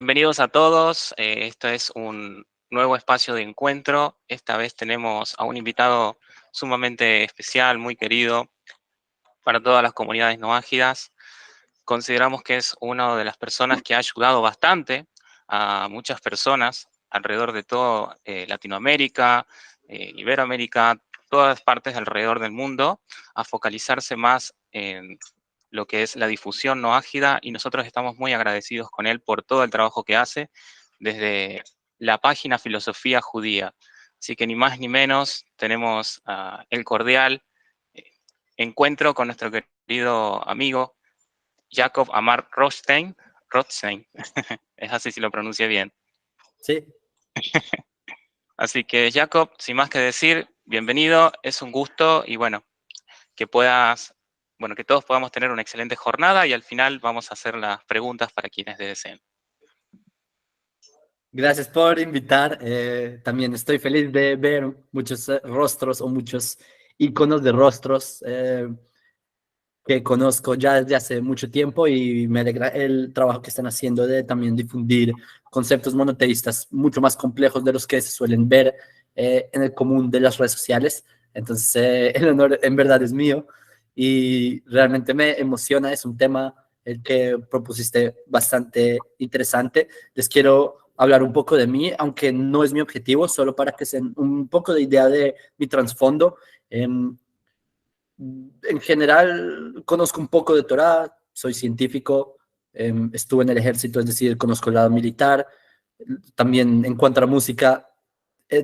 Bienvenidos a todos. Esto es un nuevo espacio de encuentro. Esta vez tenemos a un invitado sumamente especial, muy querido para todas las comunidades no ágidas. Consideramos que es una de las personas que ha ayudado bastante a muchas personas alrededor de todo Latinoamérica, Iberoamérica, todas partes alrededor del mundo, a focalizarse más en lo que es la difusión no ágida, y nosotros estamos muy agradecidos con él por todo el trabajo que hace desde la página Filosofía Judía. Así que ni más ni menos tenemos el cordial eh, encuentro con nuestro querido amigo Jacob Amar Rothstein. Rothstein, es así si lo pronuncia bien. Sí, Así que Jacob, sin más que decir, bienvenido, es un gusto y bueno, que puedas, bueno, que todos podamos tener una excelente jornada y al final vamos a hacer las preguntas para quienes deseen. gracias por invitar. También estoy feliz de ver muchos rostros o muchos iconos de rostros que conozco ya desde hace mucho tiempo y me alegra el trabajo que están haciendo de también difundir conceptos monoteístas mucho más complejos de los que se suelen ver en el común de las redes sociales. Entonces, el honor en verdad es mío y realmente me emociona. Es un tema el que propusiste bastante interesante. Les quiero hablar un poco de mí, aunque no es mi objetivo, solo para que se den un poco de idea de mi trasfondo. En general, conozco un poco de Torah, soy científico, estuve en el ejército, es decir, conozco el lado militar. También en cuanto a la música,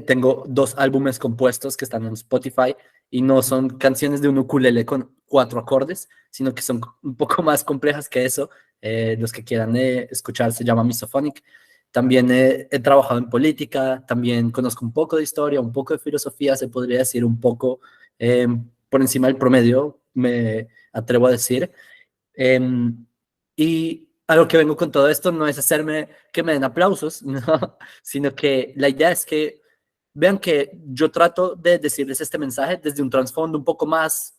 tengo 2 álbumes compuestos que están en Spotify y no son canciones de un ukulele con 4 acordes, sino que son un poco más complejas que eso. Los que quieran escuchar se llama Misophonic. También he trabajado en política, también conozco un poco de historia, un poco de filosofía, se podría decir un poco eh, por encima del promedio, me atrevo a decir. Eh, y a lo que vengo con todo esto no es hacerme que me den aplausos, no, sino que la idea es que vean que yo trato de decirles este mensaje desde un trasfondo un poco más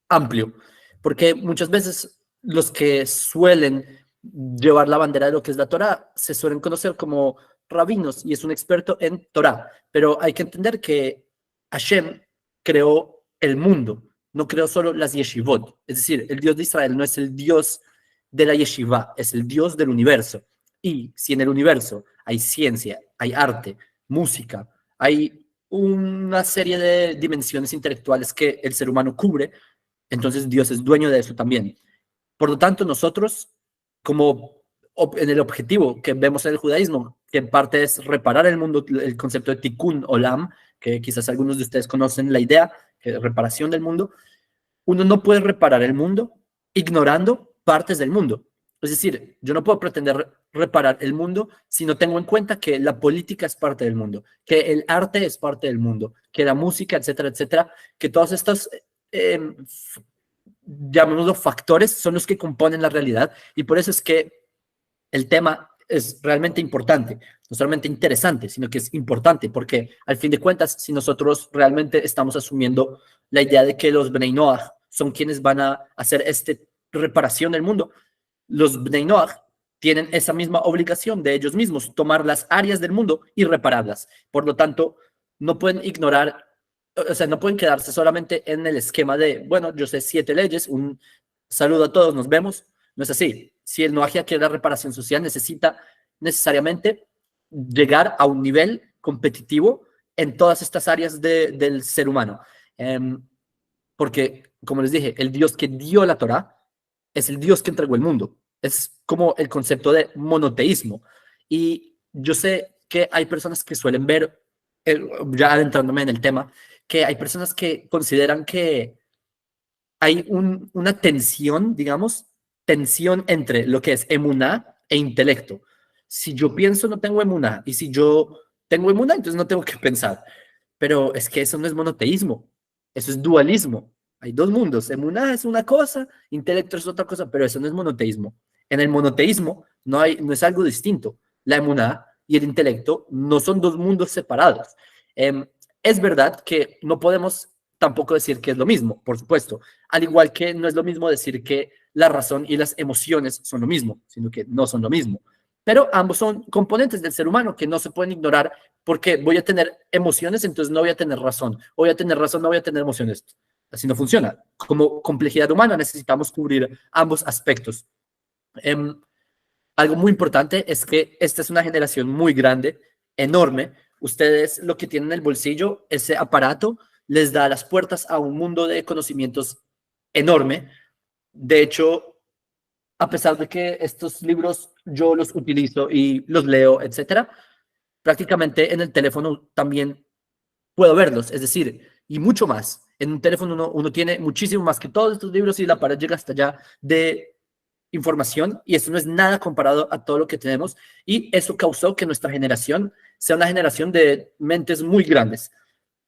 amplio, porque muchas veces los que suelen llevar la bandera de lo que es la Torah se suelen conocer como rabinos y es un experto en Torah, pero hay que entender que Hashem creó el mundo, no creó solo las yeshivot, es decir, el Dios de Israel no es el Dios de la yeshiva, es el Dios del universo. Y si en el universo hay ciencia, hay arte, música, hay una serie de dimensiones intelectuales que el ser humano cubre, entonces Dios es dueño de eso también. Por lo tanto, nosotros, como en el objetivo que vemos en el judaísmo, que en parte es reparar el mundo, el concepto de tikkun olam, que quizás algunos de ustedes conocen la idea, que es reparación del mundo, uno no puede reparar el mundo ignorando partes del mundo. Es decir, yo no puedo pretender reparar el mundo si no tengo en cuenta que la política es parte del mundo, que el arte es parte del mundo, que la música, etcétera, etcétera, que todos estos eh, llamémoslo factores, son los que componen la realidad y por eso es que el tema es realmente importante, no solamente interesante, sino que es importante, porque al fin de cuentas, si nosotros realmente estamos asumiendo la idea de que los Bnei Noach son quienes van a hacer esta reparación del mundo, los Bnei Noach tienen esa misma obligación de ellos mismos, tomar las áreas del mundo y repararlas. Por lo tanto, no pueden ignorar, o sea, no pueden quedarse solamente en el esquema de, bueno, yo sé 7 leyes, un saludo a todos, nos vemos. No es así. Si el Noagia quiere la reparación social, necesita necesariamente llegar a un nivel competitivo en todas estas áreas del ser humano. Porque, como les dije, el Dios que dio la Torah es el Dios que entregó el mundo. Es como el concepto de monoteísmo. Y yo sé que hay personas que suelen ver, ya adentrándome en el tema, que hay personas que consideran que hay una tensión, digamos, tensión entre lo que es emuná e intelecto. Si yo pienso, no tengo emuná, y si yo tengo emuná, entonces no tengo que pensar. Pero es que eso no es monoteísmo, eso es dualismo. Hay 2 mundos, emuná es una cosa, intelecto es otra cosa, pero eso no es monoteísmo. En el monoteísmo no es algo distinto. La emuná y el intelecto no son 2 mundos separados. Es verdad que no podemos tampoco decir que es lo mismo, por supuesto. Al igual que no es lo mismo decir que la razón y las emociones son lo mismo, sino que no son lo mismo. pero ambos son componentes del ser humano que no se pueden ignorar porque voy a tener emociones, entonces no voy a tener razón. Voy a tener razón, no voy a tener emociones. Así no funciona. Como complejidad humana necesitamos cubrir ambos aspectos. Algo muy importante es que esta es una generación muy grande, enorme. Ustedes lo que tienen en el bolsillo, ese aparato, les da las puertas a un mundo de conocimientos enorme. De hecho, a pesar de que estos libros yo los utilizo y los leo, etcétera, prácticamente en el teléfono también puedo verlos, es decir, y mucho más. En un teléfono uno tiene muchísimo más que todos estos libros y la pared llega hasta allá de información y eso no es nada comparado a todo lo que tenemos y eso causó que nuestra generación sea una generación de mentes muy grandes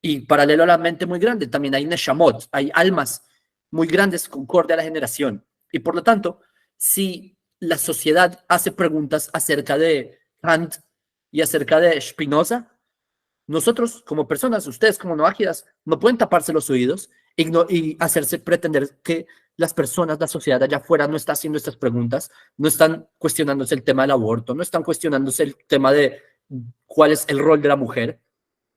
y paralelo a la mente muy grande también hay neshamot, hay almas muy grandes concorde a la generación y por lo tanto si la sociedad hace preguntas acerca de Kant y acerca de Spinoza, nosotros como personas, ustedes como noágidas, no pueden taparse los oídos y hacerse pretender que las personas, la sociedad allá afuera no está haciendo estas preguntas, no están cuestionándose el tema del aborto, no están cuestionándose el tema de cuál es el rol de la mujer,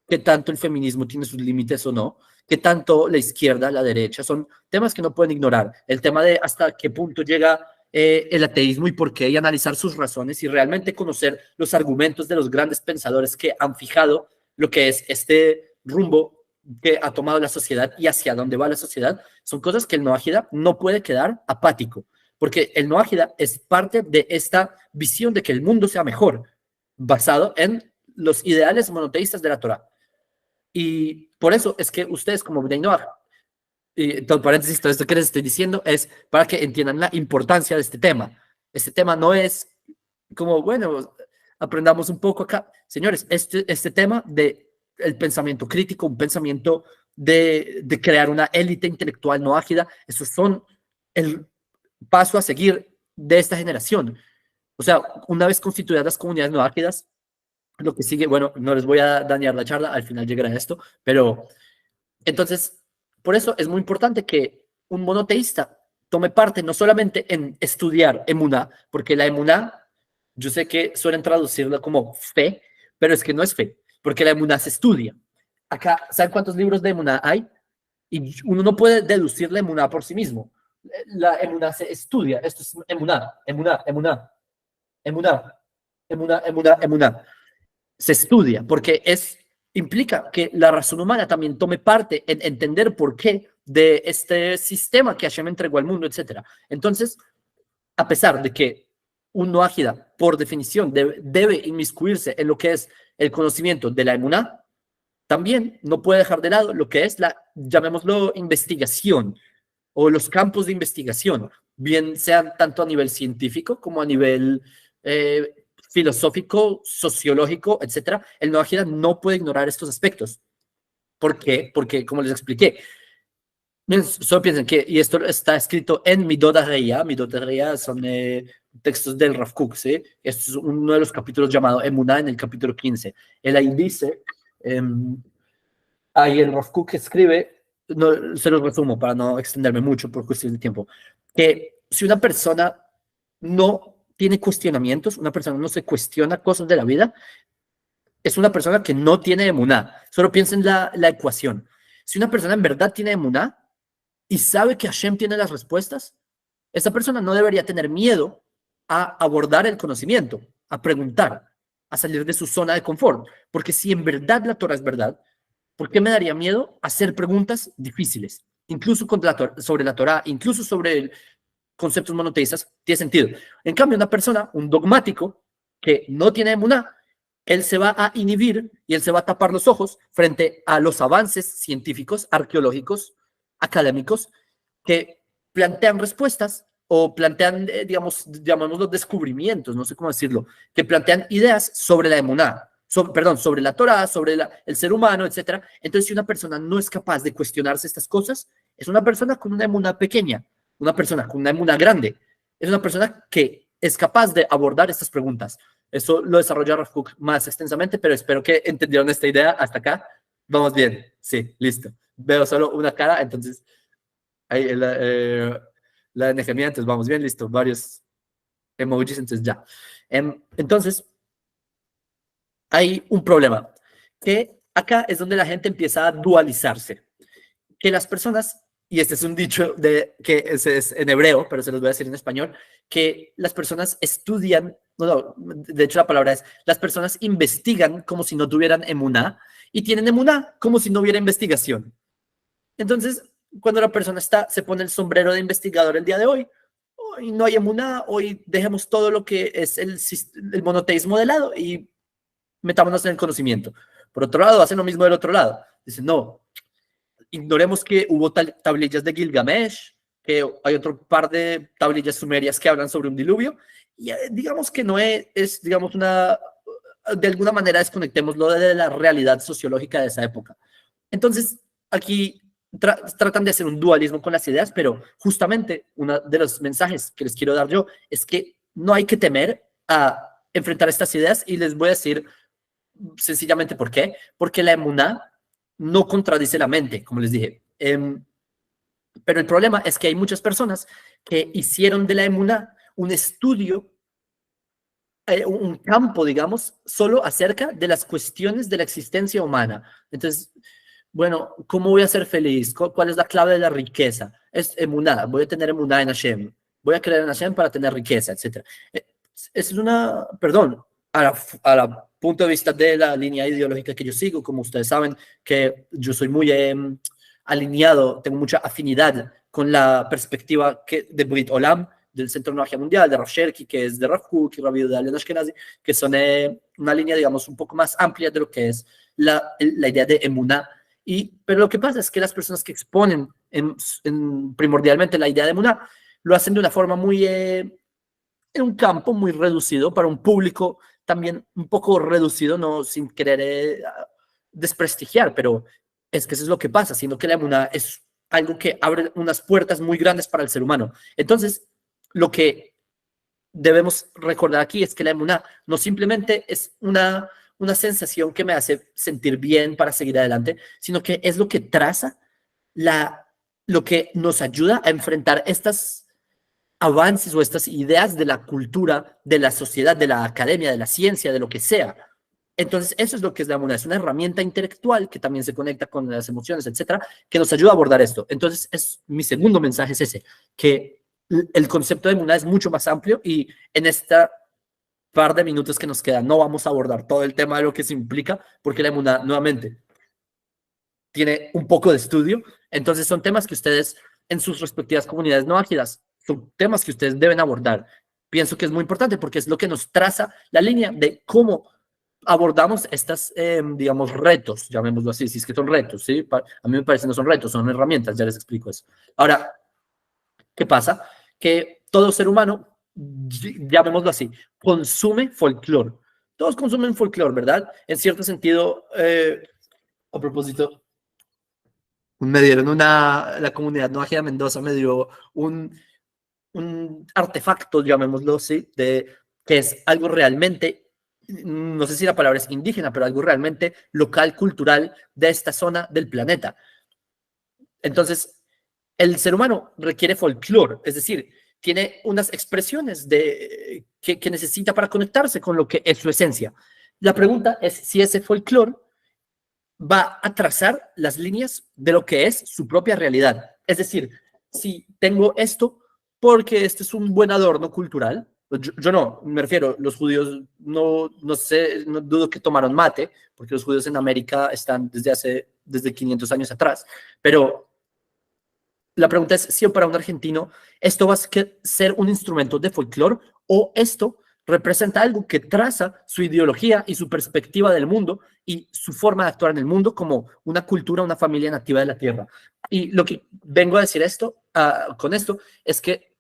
qué tanto el feminismo tiene sus límites o no, qué tanto la izquierda, la derecha, son temas que no pueden ignorar. El tema de hasta qué punto llega el ateísmo y por qué, y analizar sus razones y realmente conocer los argumentos de los grandes pensadores que han fijado lo que es este rumbo que ha tomado la sociedad y hacia dónde va la sociedad, son cosas que el Noágida no puede quedar apático, porque el Noágida es parte de esta visión de que el mundo sea mejor, basado en los ideales monoteístas de la Torá. Y por eso es que ustedes como Bnei Noach, y entre paréntesis, todo esto que les estoy diciendo es para que entiendan la importancia de este tema. Este tema no es como, bueno, aprendamos un poco acá. Señores, este tema de el pensamiento crítico, un pensamiento de crear una élite intelectual no ágida, esos son el paso a seguir de esta generación. O sea, una vez constituidas las comunidades no ágidas, lo que sigue, bueno, no les voy a dañar la charla, al final llegará a esto, pero entonces, por eso es muy importante que un monoteísta tome parte no solamente en estudiar emuná, porque la emuná, yo sé que suelen traducirla como fe, pero es que no es fe, porque la emuná se estudia. Acá, ¿saben cuántos libros de emuná hay? Y uno no puede deducir la emuná por sí mismo. La emuná se estudia. Esto es emuná, emuná, emuná, emuná, emuná, emuná, emuná. Se estudia porque implica que la razón humana también tome parte en entender por qué de este sistema que Hashem entregó al mundo, etcétera. Entonces, a pesar de que un noágida, por definición, debe inmiscuirse en lo que es el conocimiento de la emuná, también no puede dejar de lado lo que es la, llamémoslo, investigación o los campos de investigación, bien sean tanto a nivel científico como a nivel filosófico, sociológico, etcétera. El Noahida no puede ignorar estos aspectos. ¿Por qué? Porque, como les expliqué, solo piensen que, y esto está escrito en Midot HaReya, Midot HaReya son textos del Rav Kook, ¿sí? Esto es uno de los capítulos llamado Emuná en el capítulo 15. Él ahí dice, ahí el Rav Kook escribe, no, se los resumo para no extenderme mucho por cuestión de tiempo, que si una persona no tiene cuestionamientos, una persona no se cuestiona cosas de la vida, es una persona que no tiene emuná. Solo piensa en la ecuación. Si una persona en verdad tiene emuná y sabe que Hashem tiene las respuestas, esa persona no debería tener miedo a abordar el conocimiento, a preguntar, a salir de su zona de confort. Porque si en verdad la Torah es verdad, ¿por qué me daría miedo hacer preguntas difíciles? Incluso sobre la Torah, incluso sobre conceptos monoteístas, tiene sentido. En cambio, una persona, un dogmático, que no tiene emuná, él se va a inhibir y él se va a tapar los ojos frente a los avances científicos, arqueológicos, académicos, que plantean respuestas o plantean, digamos, llamémoslo descubrimientos, no sé cómo decirlo, que plantean ideas sobre la emuná, sobre la Torah, sobre el ser humano, etcétera. Entonces, si una persona no es capaz de cuestionarse estas cosas, es una persona con una emuná pequeña, una persona con una emuná grande, es una persona que es capaz de abordar estas preguntas. Eso lo desarrolla Rav Kook más extensamente, pero espero que entendieron esta idea hasta acá. Vamos bien, sí, listo. Veo solo una cara, entonces ahí la de Nehemia, entonces vamos bien, listo, varios emojis, entonces ya. Entonces, hay un problema, que acá es donde la gente empieza a dualizarse, que las personas, y este es un dicho que es en hebreo, pero se los voy a decir en español, que las personas estudian, no, de hecho la palabra es, las personas investigan como si no tuvieran emuná, y tienen emuná como si no hubiera investigación. Entonces, cuando la persona se pone el sombrero de investigador el día de hoy no hay emuná, hoy dejemos todo lo que es el monoteísmo de lado y metámonos en el conocimiento. Por otro lado, hacen lo mismo del otro lado. Dicen, no, ignoremos que hubo tablillas de Gilgamesh, que hay otro par de tablillas sumerias que hablan sobre un diluvio, y digamos que no digamos, de alguna manera desconectémoslo de la realidad sociológica de esa época. Entonces, aquí tratan de hacer un dualismo con las ideas, pero justamente uno de los mensajes que les quiero dar yo es que no hay que temer a enfrentar estas ideas, y les voy a decir sencillamente por qué. Porque la emuná no contradice la mente, como les dije. Pero el problema es que hay muchas personas que hicieron de la emuná un estudio, un campo, digamos, solo acerca de las cuestiones de la existencia humana. Entonces, bueno, ¿cómo voy a ser feliz? ¿Cuál es la clave de la riqueza? Es emuná, voy a tener emuná en Hashem, voy a creer en Hashem para tener riqueza, etc. Es perdón, a la punto de vista de la línea ideológica que yo sigo, como ustedes saben, que yo soy muy alineado, tengo mucha afinidad con la perspectiva de Brit Olam, del Centro de Magia Mundial, de Rav Sherki, que es de Rav Kook y Rabbi Yehuda Leon Ashkenazi, que son una línea, digamos, un poco más amplia de lo que es la idea de emuná. Pero lo que pasa es que las personas que exponen primordialmente la idea de emuná lo hacen de una forma muy, en un campo muy reducido, para un público también un poco reducido, no sin querer desprestigiar, pero es que eso es lo que pasa, siendo que la emuná es algo que abre unas puertas muy grandes para el ser humano. Entonces, lo que debemos recordar aquí es que la emuná no simplemente es una sensación que me hace sentir bien para seguir adelante, sino que es lo que traza lo que nos ayuda a enfrentar estas avances o estas ideas de la cultura, de la sociedad, de la academia, de la ciencia, de lo que sea. Entonces, eso es lo que es la emuná, es una herramienta intelectual que también se conecta con las emociones, etcétera, que nos ayuda a abordar esto. Entonces, mi segundo mensaje es ese, que el concepto de emuná es mucho más amplio, y en esta par de minutos que nos quedan no vamos a abordar todo el tema de lo que se implica, porque la emuná, nuevamente, tiene un poco de estudio. Entonces, son temas que ustedes en sus respectivas comunidades no ágidas, son temas que ustedes deben abordar. Pienso que es muy importante porque es lo que nos traza la línea de cómo abordamos estas, digamos, retos, llamémoslo así, si es que son retos, ¿sí? A mí me parece que no son retos, son herramientas, ya les explico eso. Ahora, ¿qué pasa? Que todo ser humano, llamémoslo así, consume folclore. Todos consumen folclore, ¿verdad? En cierto sentido, a propósito, me dieron la comunidad no ágida Mendoza me dio un artefacto, llamémoslo así, que es algo realmente, no sé si la palabra es indígena, pero algo realmente local, cultural de esta zona del planeta. Entonces, el ser humano requiere folclore, es decir, tiene unas expresiones que necesita para conectarse con lo que es su esencia. La pregunta es si ese folclore va a trazar las líneas de lo que es su propia realidad. Es decir, si tengo esto porque este es un buen adorno cultural, yo no, me refiero, los judíos no sé, no dudo que tomaron mate, porque los judíos en América están desde 500 años atrás, pero la pregunta es si para un argentino esto va a ser un instrumento de folclore, o esto representa algo que traza su ideología y su perspectiva del mundo y su forma de actuar en el mundo como una cultura, una familia nativa de la tierra. Y lo que vengo a decir con esto es que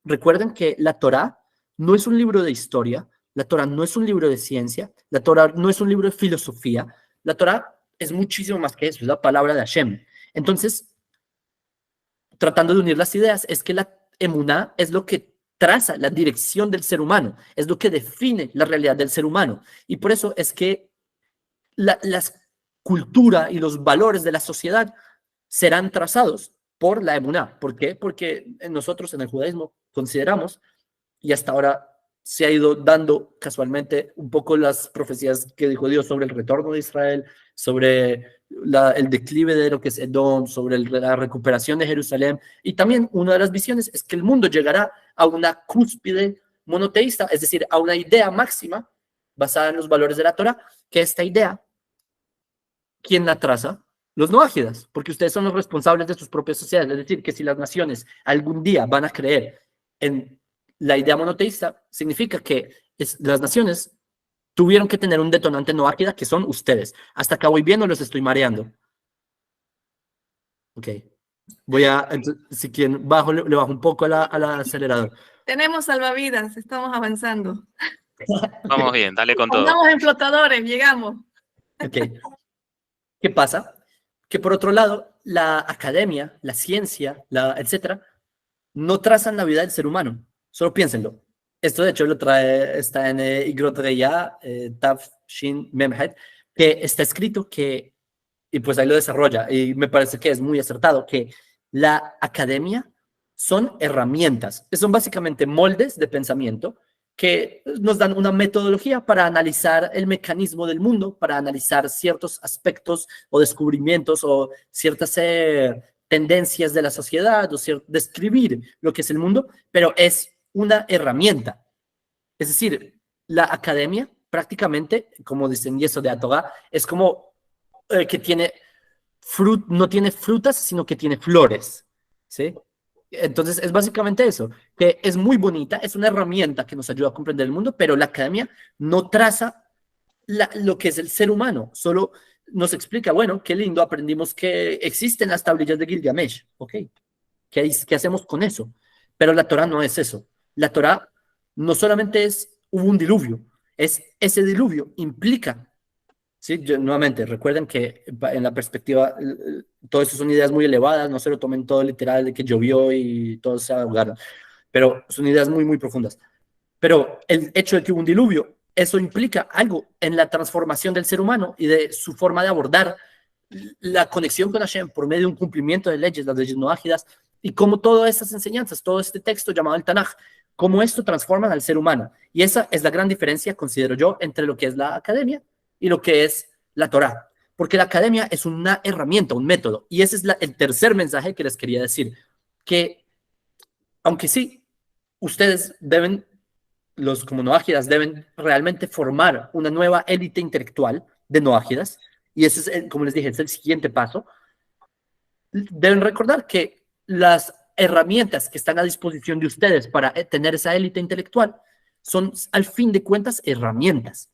recuerden que la Torá no es un libro de historia, la Torá no es un libro de ciencia, la Torá no es un libro de filosofía, la Torá es muchísimo más que eso, es la palabra de Hashem. Entonces, tratando de unir las ideas, es que la emuná es lo que traza la dirección del ser humano, es lo que define la realidad del ser humano. Y por eso es que la cultura y los valores de la sociedad serán trazados por la emuná. ¿Por qué? Porque nosotros en el judaísmo consideramos, y hasta ahora se ha ido dando casualmente un poco las profecías que dijo Dios sobre el retorno de Israel, sobre el declive de lo que es Edom, sobre la recuperación de Jerusalén. Y también una de las visiones es que el mundo llegará a una cúspide monoteísta, es decir, a una idea máxima basada en los valores de la Torah, que esta idea, ¿quién la traza? Los noágidas, porque ustedes son los responsables de sus propias sociedades. Es decir, que si las naciones algún día van a creer en la idea monoteísta, significa que las naciones tuvieron que tener un detonante noágida, que son ustedes. Hasta acá voy bien o los estoy mareando. Ok. Voy a, entonces, si quieren, le bajo un poco al acelerador. Tenemos salvavidas, estamos avanzando. Vamos bien, dale con todo. Andamos en flotadores, llegamos. Ok. ¿Qué pasa? Que por otro lado, la academia, la ciencia, etcétera, no trazan la vida del ser humano. Solo piénsenlo. Esto de hecho está en Igrot Reya, Tav Shin Memhet, que está escrito que, y pues ahí lo desarrolla, y me parece que es muy acertado, que la academia son herramientas, que son básicamente moldes de pensamiento que nos dan una metodología para analizar el mecanismo del mundo, para analizar ciertos aspectos o descubrimientos o ciertas tendencias de la sociedad o describir lo que es el mundo, pero es una herramienta. Es decir, la academia prácticamente, como dicen Yeso de Atogá, es como que tiene no tiene frutas, sino que tiene flores, ¿sí? Entonces es básicamente eso, que es muy bonita, es una herramienta que nos ayuda a comprender el mundo, pero la academia no traza lo que es el ser humano, solo nos explica, bueno, qué lindo, aprendimos que existen las tablillas de Gilgamesh, ¿ok? ¿Qué hacemos con eso? Pero la Torah no es eso. La Torah no solamente hubo un diluvio, ese diluvio implica, ¿sí? Nuevamente, recuerden que en la perspectiva, todo eso son ideas muy elevadas, no se lo tomen todo literal de que llovió y todos se ahogaron, pero son ideas muy, muy profundas. Pero el hecho de que hubo un diluvio, eso implica algo en la transformación del ser humano y de su forma de abordar la conexión con Hashem por medio de un cumplimiento de leyes, las leyes noágidas, y cómo todas esas enseñanzas, todo este texto llamado el Tanaj, cómo esto transforma al ser humano. Y esa es la gran diferencia, considero yo, entre lo que es la academia y lo que es la Torah. Porque la academia es una herramienta, un método. Y ese es el tercer mensaje que les quería decir. Que, aunque sí, ustedes deben, los como noágidas, deben realmente formar una nueva élite intelectual de noágidas. Y ese es, como les dije, es el siguiente paso. Deben recordar que las herramientas que están a disposición de ustedes para tener esa élite intelectual son, al fin de cuentas, herramientas.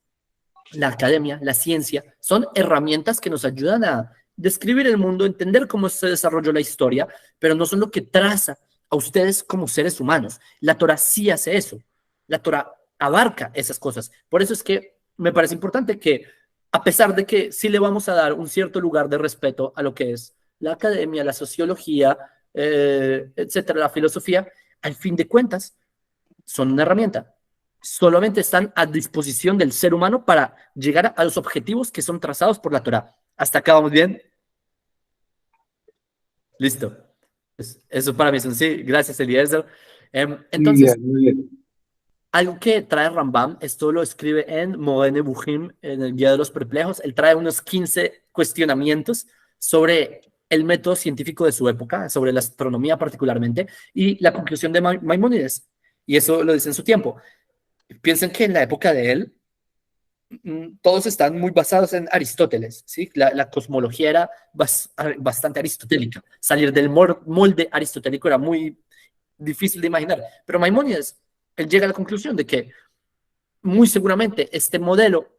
La academia, la ciencia, son herramientas que nos ayudan a describir el mundo, entender cómo se desarrolló la historia, pero no son lo que traza a ustedes como seres humanos. La Torah sí hace eso. La Torah abarca esas cosas. Por eso es que me parece importante que, a pesar de que sí le vamos a dar un cierto lugar de respeto a lo que es la academia, la sociología, etcétera, la filosofía, al fin de cuentas, son una herramienta. Solamente están a disposición del ser humano para llegar a los objetivos que son trazados por la Torah. ¿Hasta acá vamos bien? Listo. Eso para mí son sí. Gracias, Eliezer. Entonces, muy bien. algo que trae Rambam, esto lo escribe en Moed Nebuchim, en el Guía de los Perplejos. Él trae unos 15 cuestionamientos sobre el método científico de su época, sobre la astronomía particularmente, y la conclusión de Maimónides. Y eso lo dice en su tiempo. Piensen que en la época de él, todos están muy basados en Aristóteles, ¿sí? La cosmología era bastante aristotélica. Salir del molde aristotélico era muy difícil de imaginar. Pero Maimónides, él llega a la conclusión de que muy seguramente este modelo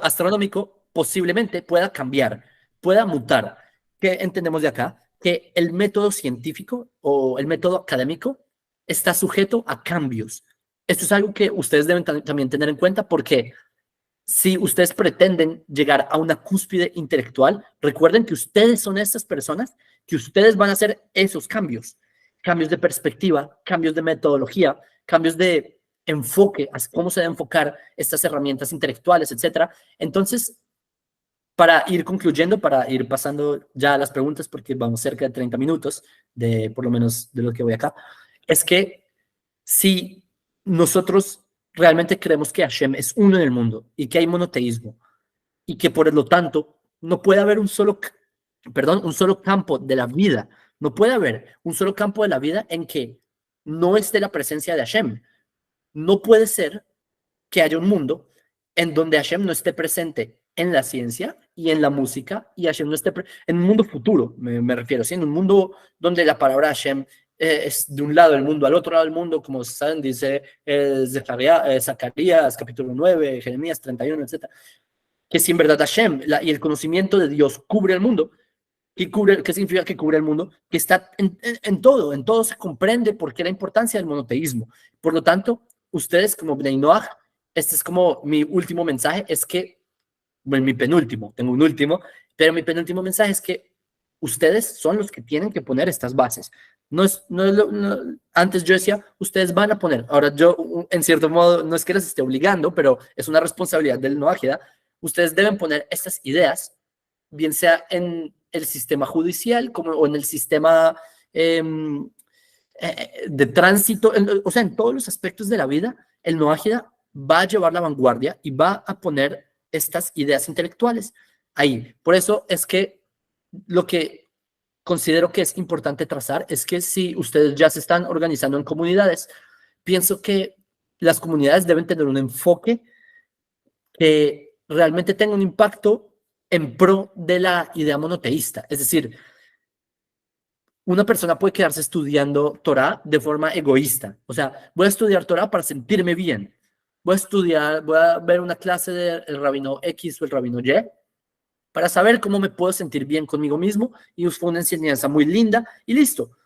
astronómico posiblemente pueda cambiar, pueda mutar. ¿Qué entendemos de acá? Que el método científico o el método académico está sujeto a cambios. Esto es algo que ustedes deben también tener en cuenta porque si ustedes pretenden llegar a una cúspide intelectual, recuerden que ustedes son estas personas, que ustedes van a hacer esos cambios, cambios de perspectiva, cambios de metodología, cambios de enfoque, cómo se debe enfocar estas herramientas intelectuales, etcétera. Entonces, para ir concluyendo, para ir pasando ya a las preguntas, porque vamos cerca de 30 minutos, de por lo menos de lo que voy acá, es que si nosotros realmente creemos que Hashem es uno en el mundo y que hay monoteísmo y que por lo tanto no puede haber un solo campo de la vida, no puede haber un solo campo de la vida en que no esté la presencia de Hashem. No puede ser que haya un mundo en donde Hashem no esté presente en la ciencia y en la música y Hashem no esté en un mundo futuro, me refiero, ¿sí? En un mundo donde la palabra Hashem es de un lado del mundo al otro lado del mundo, como saben, dice Zacarías capítulo 9, Jeremías 31, etcétera, que si en verdad Hashem y el conocimiento de Dios cubre el mundo. ¿Qué significa que cubre el mundo? Que está en todo se comprende por qué la importancia del monoteísmo. Por lo tanto, ustedes como Bnei Noach, este es como mi último mensaje, es que, bueno, mi penúltimo, tengo un último, pero mi penúltimo mensaje es que ustedes son los que tienen que poner estas bases. Antes yo decía, ustedes van a poner, ahora yo en cierto modo no es que les esté obligando, pero es una responsabilidad del Noachida, ustedes deben poner estas ideas, bien sea en el sistema judicial como, o en el sistema de tránsito, o sea, en todos los aspectos de la vida, el Noágida va a llevar la vanguardia y va a poner estas ideas intelectuales ahí. Por eso es que lo que considero que es importante trazar es que si ustedes ya se están organizando en comunidades, pienso que las comunidades deben tener un enfoque que realmente tenga un impacto en pro de la idea monoteísta. Es decir, una persona puede quedarse estudiando Torah de forma egoísta. O sea, voy a estudiar Torah para sentirme bien. Voy a ver una clase del rabino X o el rabino Y para saber cómo me puedo sentir bien conmigo mismo y fue una enseñanza muy linda y listo.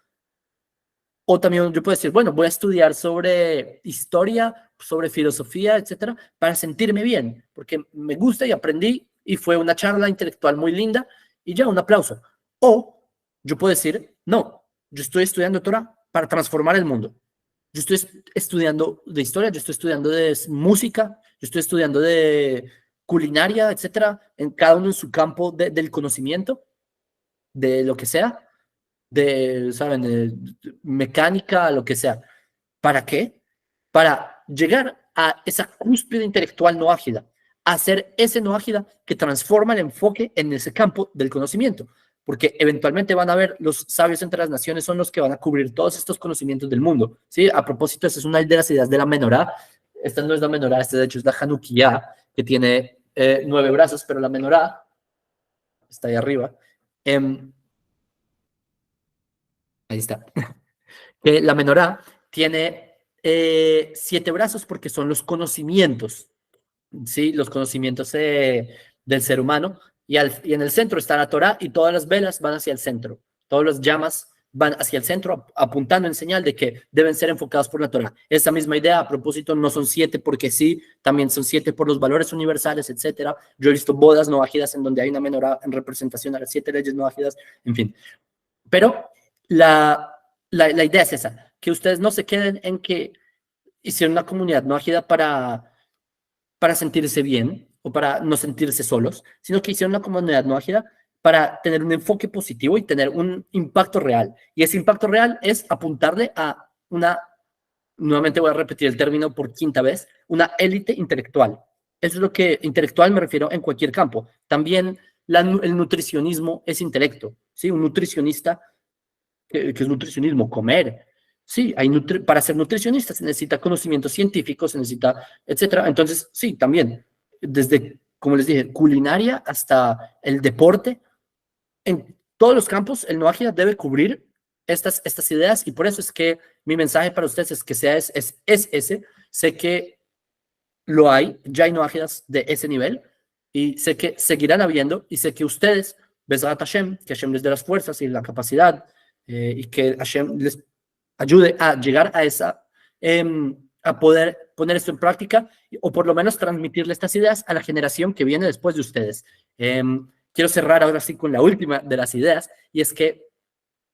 O también yo puedo decir, bueno, voy a estudiar sobre historia, sobre filosofía, etcétera, para sentirme bien, porque me gusta y aprendí y fue una charla intelectual muy linda y ya, un aplauso. O yo puedo decir, no, yo estoy estudiando Torah para transformar el mundo. Yo estoy estudiando de historia, yo estoy estudiando de música, yo estoy estudiando de culinaria, etcétera, en cada uno en su campo del conocimiento, de lo que sea ¿saben? Mecánica, lo que sea. ¿Para qué? Para llegar a esa cúspide intelectual no ágida, hacer ese no ágida que transforma el enfoque en ese campo del conocimiento, porque eventualmente van a ver los sabios entre las naciones son los que van a cubrir todos estos conocimientos del mundo, ¿sí? A propósito, esa es una de las ideas de la menorá. Esta no es la menorá, esta de hecho es la Hanukkah, que tiene 9 brazos, pero la menorá está ahí arriba. Ahí está. Que la menorá tiene 7 brazos porque son los conocimientos, ¿sí? Los conocimientos del ser humano. Y en el centro está la Torá y todas las velas van hacia el centro. Todas las llamas van hacia el centro apuntando en señal de que deben ser enfocados por la Torá. Esa misma idea, a propósito, no son 7 porque sí, también son 7 por los valores universales, etcétera. Yo he visto bodas no ágidas en donde hay una menorá en representación a las 7 leyes no ágidas, en fin. Pero la idea es esa, que ustedes no se queden en que hicieron una comunidad no ágida para sentirse bien o para no sentirse solos, sino que hicieron una comunidad no ágida para tener un enfoque positivo y tener un impacto real. Y ese impacto real es apuntarle a nuevamente voy a repetir el término por quinta vez, una élite intelectual. Eso es lo que intelectual me refiero en cualquier campo. También el nutricionismo es intelecto, ¿sí? Un nutricionista que es nutricionismo, comer. Sí, para ser nutricionista se necesita conocimiento científico, se necesita, etcétera. Entonces, sí, también, desde, como les dije, culinaria hasta el deporte, en todos los campos, el Noagia debe cubrir estas ideas y por eso es que mi mensaje para ustedes es que es ese. Sé que lo hay, ya hay Noajias de ese nivel y sé que seguirán habiendo y sé que ustedes, Besrat Hashem, que Hashem les dé las fuerzas y la capacidad y que Hashem les ayude a llegar a a poder poner esto en práctica o por lo menos transmitirle estas ideas a la generación que viene después de ustedes. Quiero cerrar ahora sí con la última de las ideas y es que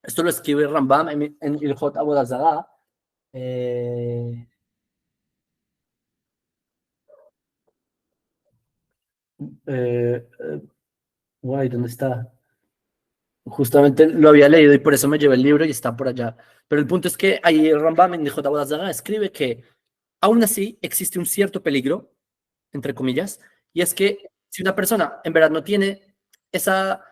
esto lo escribe Rambam en Ilhot Avodah Zarah. Guay, ¿dónde está? Justamente lo había leído y por eso me llevé el libro y está por allá. Pero el punto es que ahí el Rambam en Nihot Avodah escribe que aún así existe un cierto peligro, entre comillas, y es que si una persona en verdad no tiene esa,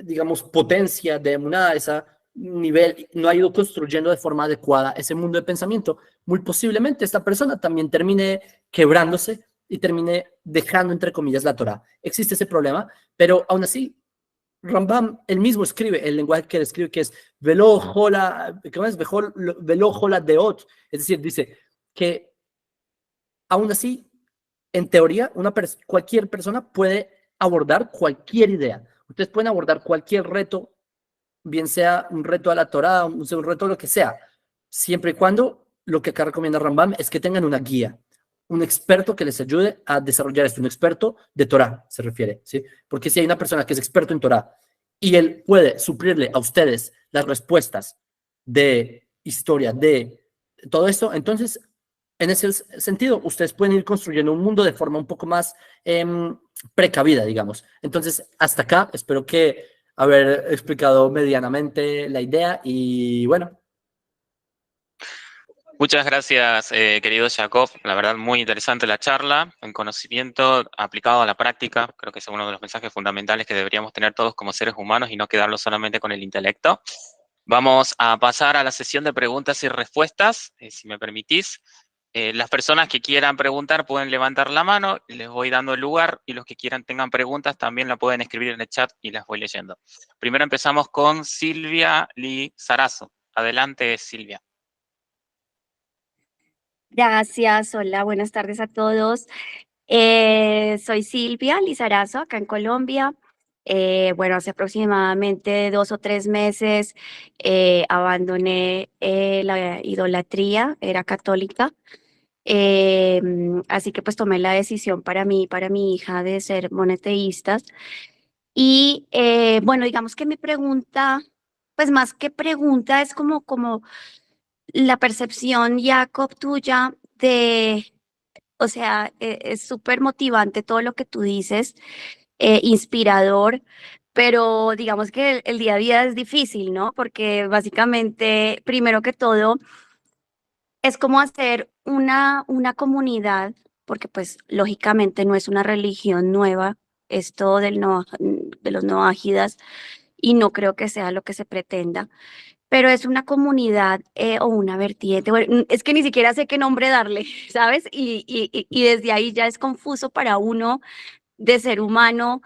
digamos, potencia de emuná, ese nivel, no ha ido construyendo de forma adecuada ese mundo de pensamiento, muy posiblemente esta persona también termine quebrándose y termine dejando, entre comillas, la Torah. Existe ese problema, pero aún así Rambam, él mismo escribe el lenguaje que él escribe, que es velo jola, ¿cómo es? Velo jola deot. Es decir, dice que aún así, en teoría, cualquier persona puede abordar cualquier idea. Ustedes pueden abordar cualquier reto, bien sea un reto a la Torah, un reto a lo que sea, siempre y cuando lo que acá recomienda Rambam es que tengan una guía, un experto que les ayude a desarrollar esto, un experto de Torah, se refiere, ¿sí? Porque si hay una persona que es experto en Torah y él puede suplirle a ustedes las respuestas de historia, de todo esto, entonces, en ese sentido, ustedes pueden ir construyendo un mundo de forma un poco más precavida, digamos. Entonces, hasta acá, espero que haber explicado medianamente la idea y bueno. Muchas gracias, querido Jacob. La verdad, muy interesante la charla. El conocimiento aplicado a la práctica, creo que es uno de los mensajes fundamentales que deberíamos tener todos como seres humanos y no quedarlo solamente con el intelecto. Vamos a pasar a la sesión de preguntas y respuestas, si me permitís. Las personas que quieran preguntar pueden levantar la mano, les voy dando el lugar, y los que quieran tengan preguntas también la pueden escribir en el chat y las voy leyendo. Primero empezamos con Silvia Lizarazo. Adelante, Silvia. Gracias, hola, buenas tardes a todos. Soy Silvia Lizarazo, acá en Colombia. Bueno, hace aproximadamente 2 o 3 meses abandoné la idolatría, era católica. Así que pues tomé la decisión para mí y para mi hija de ser monoteístas. Y bueno, digamos que mi pregunta, pues más que pregunta, es como la percepción, Jacob, tuya de, o sea, es súper motivante todo lo que tú dices, inspirador, pero digamos que el día a día es difícil, ¿no? Porque básicamente, primero que todo, es como hacer una comunidad, porque pues lógicamente no es una religión nueva, esto de los noágidas, y no creo que sea lo que se pretenda, pero es una comunidad o una vertiente, bueno, es que ni siquiera sé qué nombre darle, ¿sabes? Y desde ahí ya es confuso para uno de ser humano,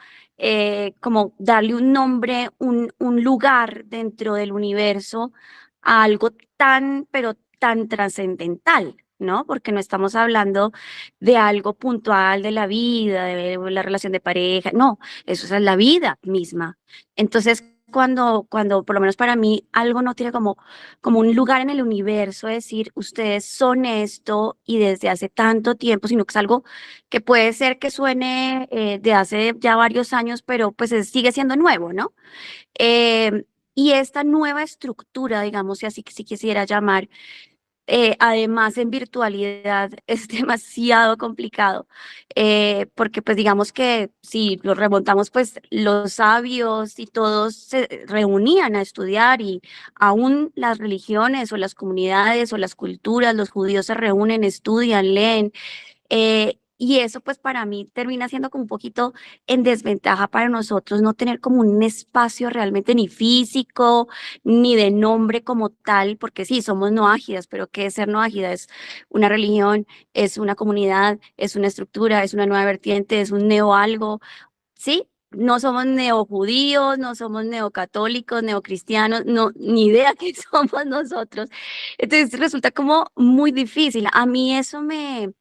como darle un nombre, un lugar dentro del universo a algo tan, pero tan trascendental, ¿no? Porque no estamos hablando de algo puntual de la vida, de la relación de pareja, no, eso es la vida misma. Entonces, cuando por lo menos para mí algo no tiene como un lugar en el universo, es decir, ustedes son esto y desde hace tanto tiempo, sino que es algo que puede ser que suene de hace ya varios años, pero pues sigue siendo nuevo, ¿no? Y esta nueva estructura, digamos, si así que si quisiera llamar, además en virtualidad es demasiado complicado, porque pues digamos que si lo remontamos, pues los sabios y todos se reunían a estudiar y aún las religiones o las comunidades o las culturas, los judíos se reúnen, estudian, leen. Y eso pues para mí termina siendo como un poquito en desventaja para nosotros no tener como un espacio realmente ni físico, ni de nombre como tal, porque sí, somos noágidas, pero ¿qué es ser noágida? Es una religión, es una comunidad, es una estructura, es una nueva vertiente, es un neo algo, ¿sí? No somos neojudíos, no somos neocatólicos, neocristianos, no, ni idea qué somos nosotros. Entonces resulta como muy difícil. A mí eso me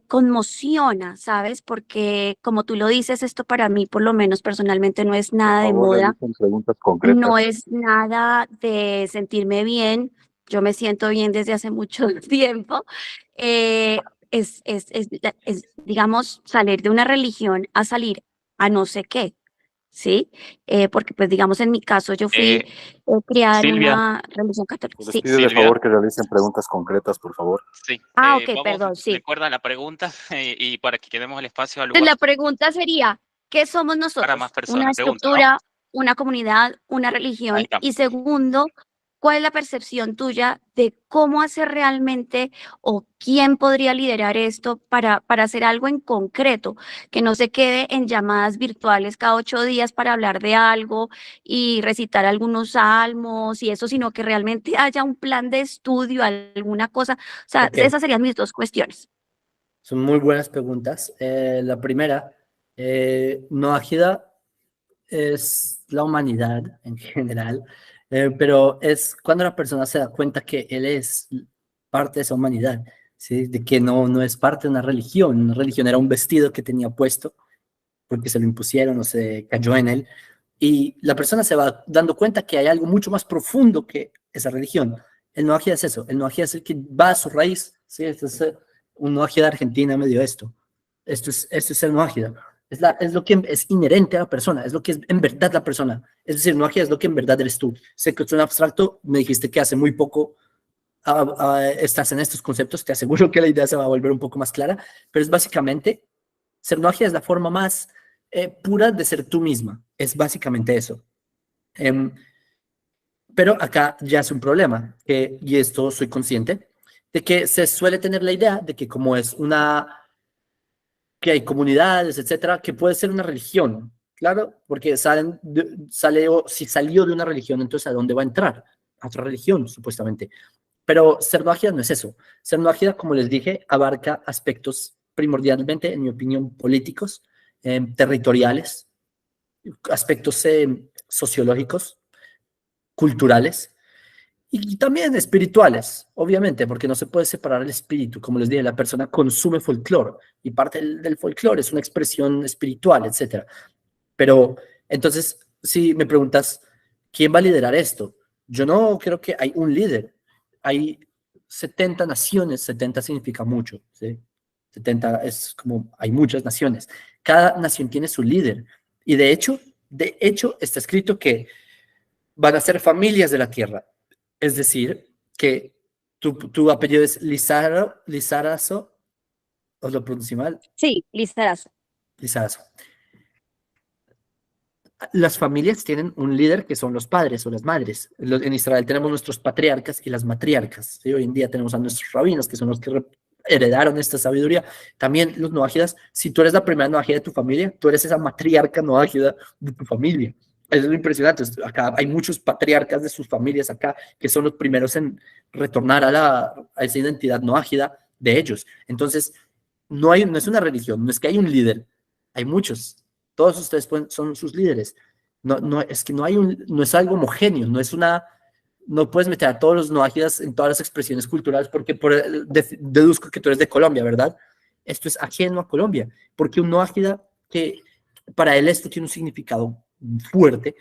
conmociona, ¿sabes? Porque como tú lo dices, esto para mí, por lo menos personalmente, no es Por nada de favor, moda, realicen preguntas concretas. no es nada de sentirme bien. Yo me siento bien desde hace mucho tiempo. Eh, digamos, salir de una religión a salir a no sé qué, ¿sí? Porque, pues, digamos, en mi caso, yo fui criada en Silvia, una religión católica. Les Sí. pido de Silvia, favor que realicen preguntas concretas, por favor. sí. Ah, ok, Vamos, perdón, sí. recuerda la pregunta y para que quedemos el espacio al Entonces, lugar. la pregunta sería, ¿qué somos Para nosotros? más personas, Una la pregunta, ¿no? estructura, una comunidad, una Ahí religión. está. Y segundo, ¿cuál es la percepción tuya de cómo hacer realmente o quién podría liderar esto para hacer algo en concreto, que no se quede en llamadas virtuales cada 8 días para hablar de algo y recitar algunos salmos y eso, sino que realmente haya un plan de estudio, alguna cosa? O sea, Ok, esas serían mis dos cuestiones. son muy buenas preguntas. La primera, no ágida es la humanidad en general, pero es cuando la persona se da cuenta que él es parte de esa humanidad, ¿sí? De que no es parte de una religión. Una religión era un vestido que tenía puesto porque se lo impusieron o se cayó en él. Y la persona se va dando cuenta que hay algo mucho más profundo que esa religión. El noagia es eso, el noagia es el que va a su raíz. ¿Sí? Este es un noagia de Argentina medio esto. Esto es el noagia. Es lo que es inherente a la persona, es lo que es en verdad la persona. Es decir, noagia es lo que en verdad eres tú. Sé que es un abstracto, me dijiste que hace muy poco estás en estos conceptos, te aseguro que la idea se va a volver un poco más clara, pero es básicamente, ser noagia es la forma más pura de ser tú misma. Es básicamente eso. Em, pero acá ya es un problema, y esto soy consciente, de que se suele tener la idea de que como es que hay comunidades, etcétera, que puede ser una religión, claro, porque si salió de una religión, entonces ¿a dónde va a entrar? A otra religión, supuestamente. Pero ser no ágida no es eso. Ser no ágida, como les dije, abarca aspectos primordialmente, en mi opinión, políticos, territoriales, aspectos sociológicos, culturales y también espirituales, obviamente, porque no se puede separar el espíritu. Como les dije, la persona consume folclore y parte del folclore es una expresión espiritual, etcétera. Pero entonces, si me preguntas, ¿quién va a liderar esto? Yo no creo que hay un líder. Hay 70 naciones, 70 significa mucho, ¿sí? 70 es como, hay muchas naciones. Cada nación tiene su líder. Y de hecho, está escrito que van a ser familias de la tierra. Es decir, que tu apellido es Lizarazo, ¿os lo pronuncié mal? Sí, Lizarazo. Lizarazo. Las familias tienen un líder que son los padres o las madres. En Israel tenemos nuestros patriarcas y las matriarcas. ¿Sí? Hoy en día tenemos a nuestros rabinos, que son los que heredaron esta sabiduría. También los noágidas, si tú eres la primera noágida de tu familia, tú eres esa matriarca noágida de tu familia. Eso es lo impresionante. Acá hay muchos patriarcas de sus familias acá que son los primeros en retornar a esa identidad noágida de ellos. Entonces, no es una religión, no es que hay un líder, hay muchos. Todos ustedes son sus líderes. Es que no es algo homogéneo, no puedes meter a todos los noágidas en todas las expresiones culturales porque deduzco que tú eres de Colombia, ¿verdad? Esto es ajeno a Colombia, porque un noágida que para él esto tiene un significado fuerte,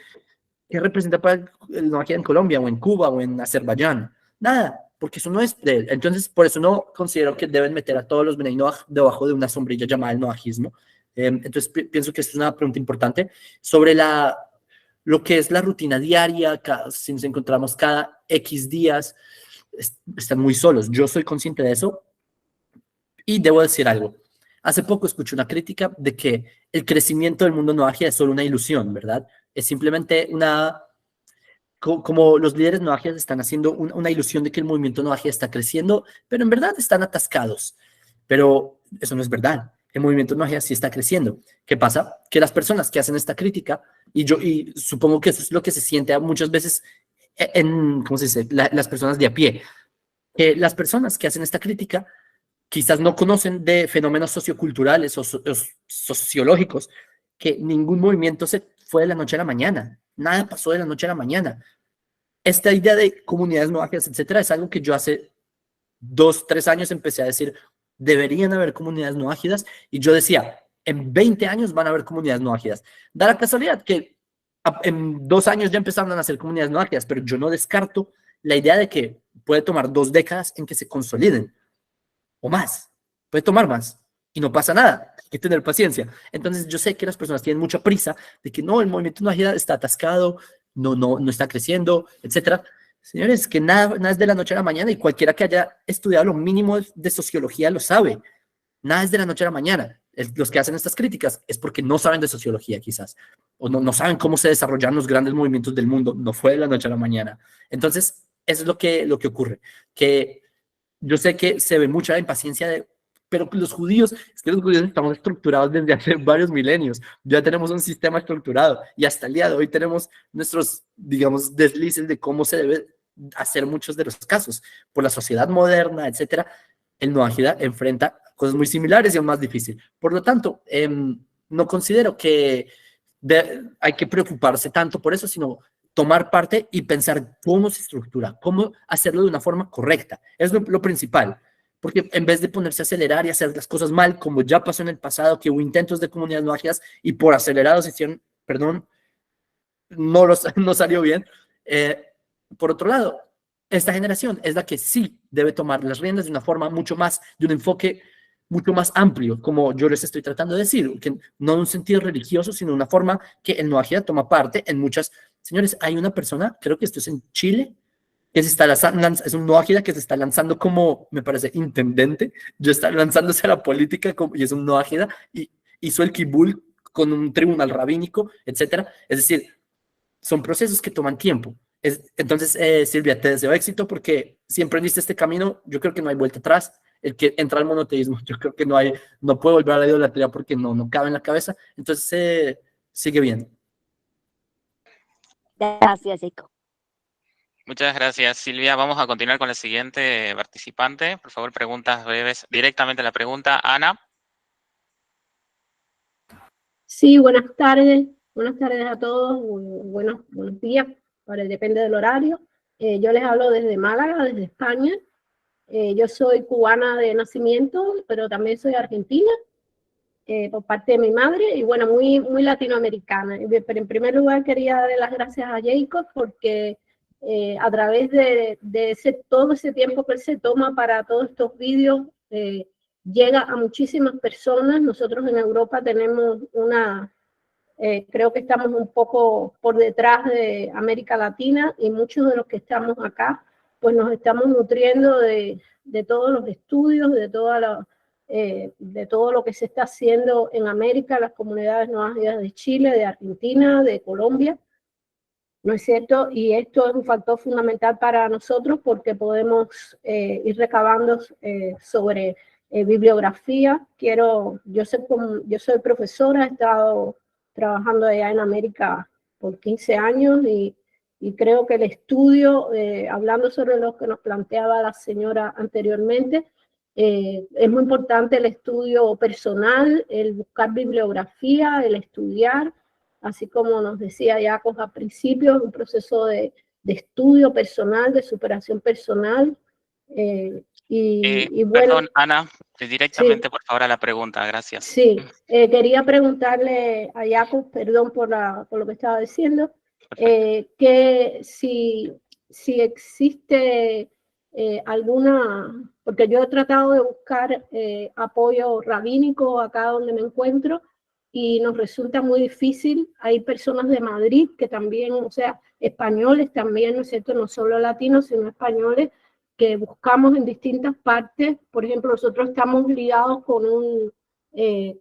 que representa para el noágida en Colombia o en Cuba o en Azerbaiyán. Nada, porque eso no es de él. Entonces, por eso no considero que deben meter a todos los Bnei Noach debajo de una sombrilla llamada el noajismo. Entonces, pienso que esto es una pregunta importante sobre lo que es la rutina diaria, si nos encontramos cada X días, están muy solos. Yo soy consciente de eso y debo decir algo. Hace poco escuché una crítica de que el crecimiento del mundo noagia es solo una ilusión, ¿verdad? Es simplemente como los líderes noagias están haciendo una ilusión de que el movimiento noagia está creciendo, pero en verdad están atascados. Pero eso no es verdad. El movimiento noagia sí está creciendo. ¿Qué pasa? Que las personas que hacen esta crítica, y supongo que eso es lo que se siente muchas veces ¿cómo se dice? Las personas de a pie. Que las personas que hacen esta crítica quizás no conocen de fenómenos socioculturales o sociológicos, que ningún movimiento se fue de la noche a la mañana. Nada pasó de la noche a la mañana. Esta idea de comunidades noagias, etcétera, es algo que yo hace 2, 3 años empecé a decir, deberían haber comunidades noágidas, y yo decía, en 20 años van a haber comunidades noágidas. Da la casualidad que en 2 años ya empezaron a hacer comunidades noágidas, pero yo no descarto la idea de que puede tomar 2 décadas en que se consoliden, o más, puede tomar más, y no pasa nada, hay que tener paciencia. Entonces yo sé que las personas tienen mucha prisa de que no, el movimiento noágida está atascado, no está creciendo, etcétera. Señores, que nada es de la noche a la mañana, y cualquiera que haya estudiado lo mínimo de sociología lo sabe. Nada es de la noche a la mañana. los que hacen estas críticas es porque no saben de sociología quizás, o no saben cómo se desarrollan los grandes movimientos del mundo, no fue de la noche a la mañana. Entonces, eso es lo que ocurre, que yo sé que se ve mucha impaciencia pero los judíos estamos estructurados desde hace varios milenios, ya tenemos un sistema estructurado y hasta el día de hoy tenemos nuestros, digamos, deslices de cómo se debe hacer muchos de los casos. Por la sociedad moderna, etcétera, el Noahida enfrenta cosas muy similares y aún más difíciles. Por lo tanto, no considero que hay que preocuparse tanto por eso, sino tomar parte y pensar cómo se estructura, cómo hacerlo de una forma correcta. Es lo principal. Porque en vez de ponerse a acelerar y hacer las cosas mal, como ya pasó en el pasado, que hubo intentos de comunidades noajidas y por acelerados hicieron, perdón, no salió bien. Por otro lado, esta generación es la que sí debe tomar las riendas de una forma de un enfoque mucho más amplio, como yo les estoy tratando de decir, que no en un sentido religioso, sino de una forma que el noajida toma parte en muchas. Señores, hay una persona, creo que esto es en Chile, que se está lanzando, es un noajida que se está lanzando como, me parece, intendente, ya está lanzándose a la política y es un noajida, y hizo el kibul con un tribunal rabínico, etcétera. Es decir, son procesos que toman tiempo. Entonces, Silvia, te deseo éxito porque si emprendiste este camino, yo creo que no hay vuelta atrás. El que entra al monoteísmo, yo creo que no puede volver a la idolatría porque no cabe en la cabeza. Entonces, sigue bien. Gracias, Eco. Muchas gracias, Silvia. Vamos a continuar con la siguiente participante. Por favor, preguntas breves. Directamente la pregunta, Ana. Sí, buenas tardes. Buenas tardes a todos. Buenos días. Ahora depende del horario. Yo les hablo desde Málaga, desde España. Yo soy cubana de nacimiento, pero también soy argentina, por parte de mi madre, y bueno, muy latinoamericana. Pero en primer lugar quería darle las gracias a Jacob porque a través de todo ese tiempo que él se toma para todos estos vídeos, llega a muchísimas personas. Nosotros en Europa tenemos creo que estamos un poco por detrás de América Latina, y muchos de los que estamos acá, pues nos estamos nutriendo de todos los estudios, de todo lo que se está haciendo en América, las comunidades noajidas de Chile, de Argentina, de Colombia, ¿no es cierto? Y esto es un factor fundamental para nosotros porque podemos ir recabando sobre bibliografía. Yo soy profesora, he estado trabajando allá en América por 15 años y creo que el estudio, hablando sobre lo que nos planteaba la señora anteriormente, es muy importante el estudio personal, el buscar bibliografía, el estudiar, así como nos decía Jacob al principio, un proceso de estudio personal, de superación personal. Y bueno, perdón, Ana, directamente, sí, por favor, a la pregunta, gracias. Sí, quería preguntarle a Jacob, perdón por lo que estaba diciendo, que si existe alguna, porque yo he tratado de buscar apoyo rabínico acá donde me encuentro y nos resulta muy difícil. Hay personas de Madrid que también, o sea, españoles también, ¿no es cierto? No solo latinos, sino españoles, que buscamos en distintas partes. Por ejemplo, nosotros estamos ligados con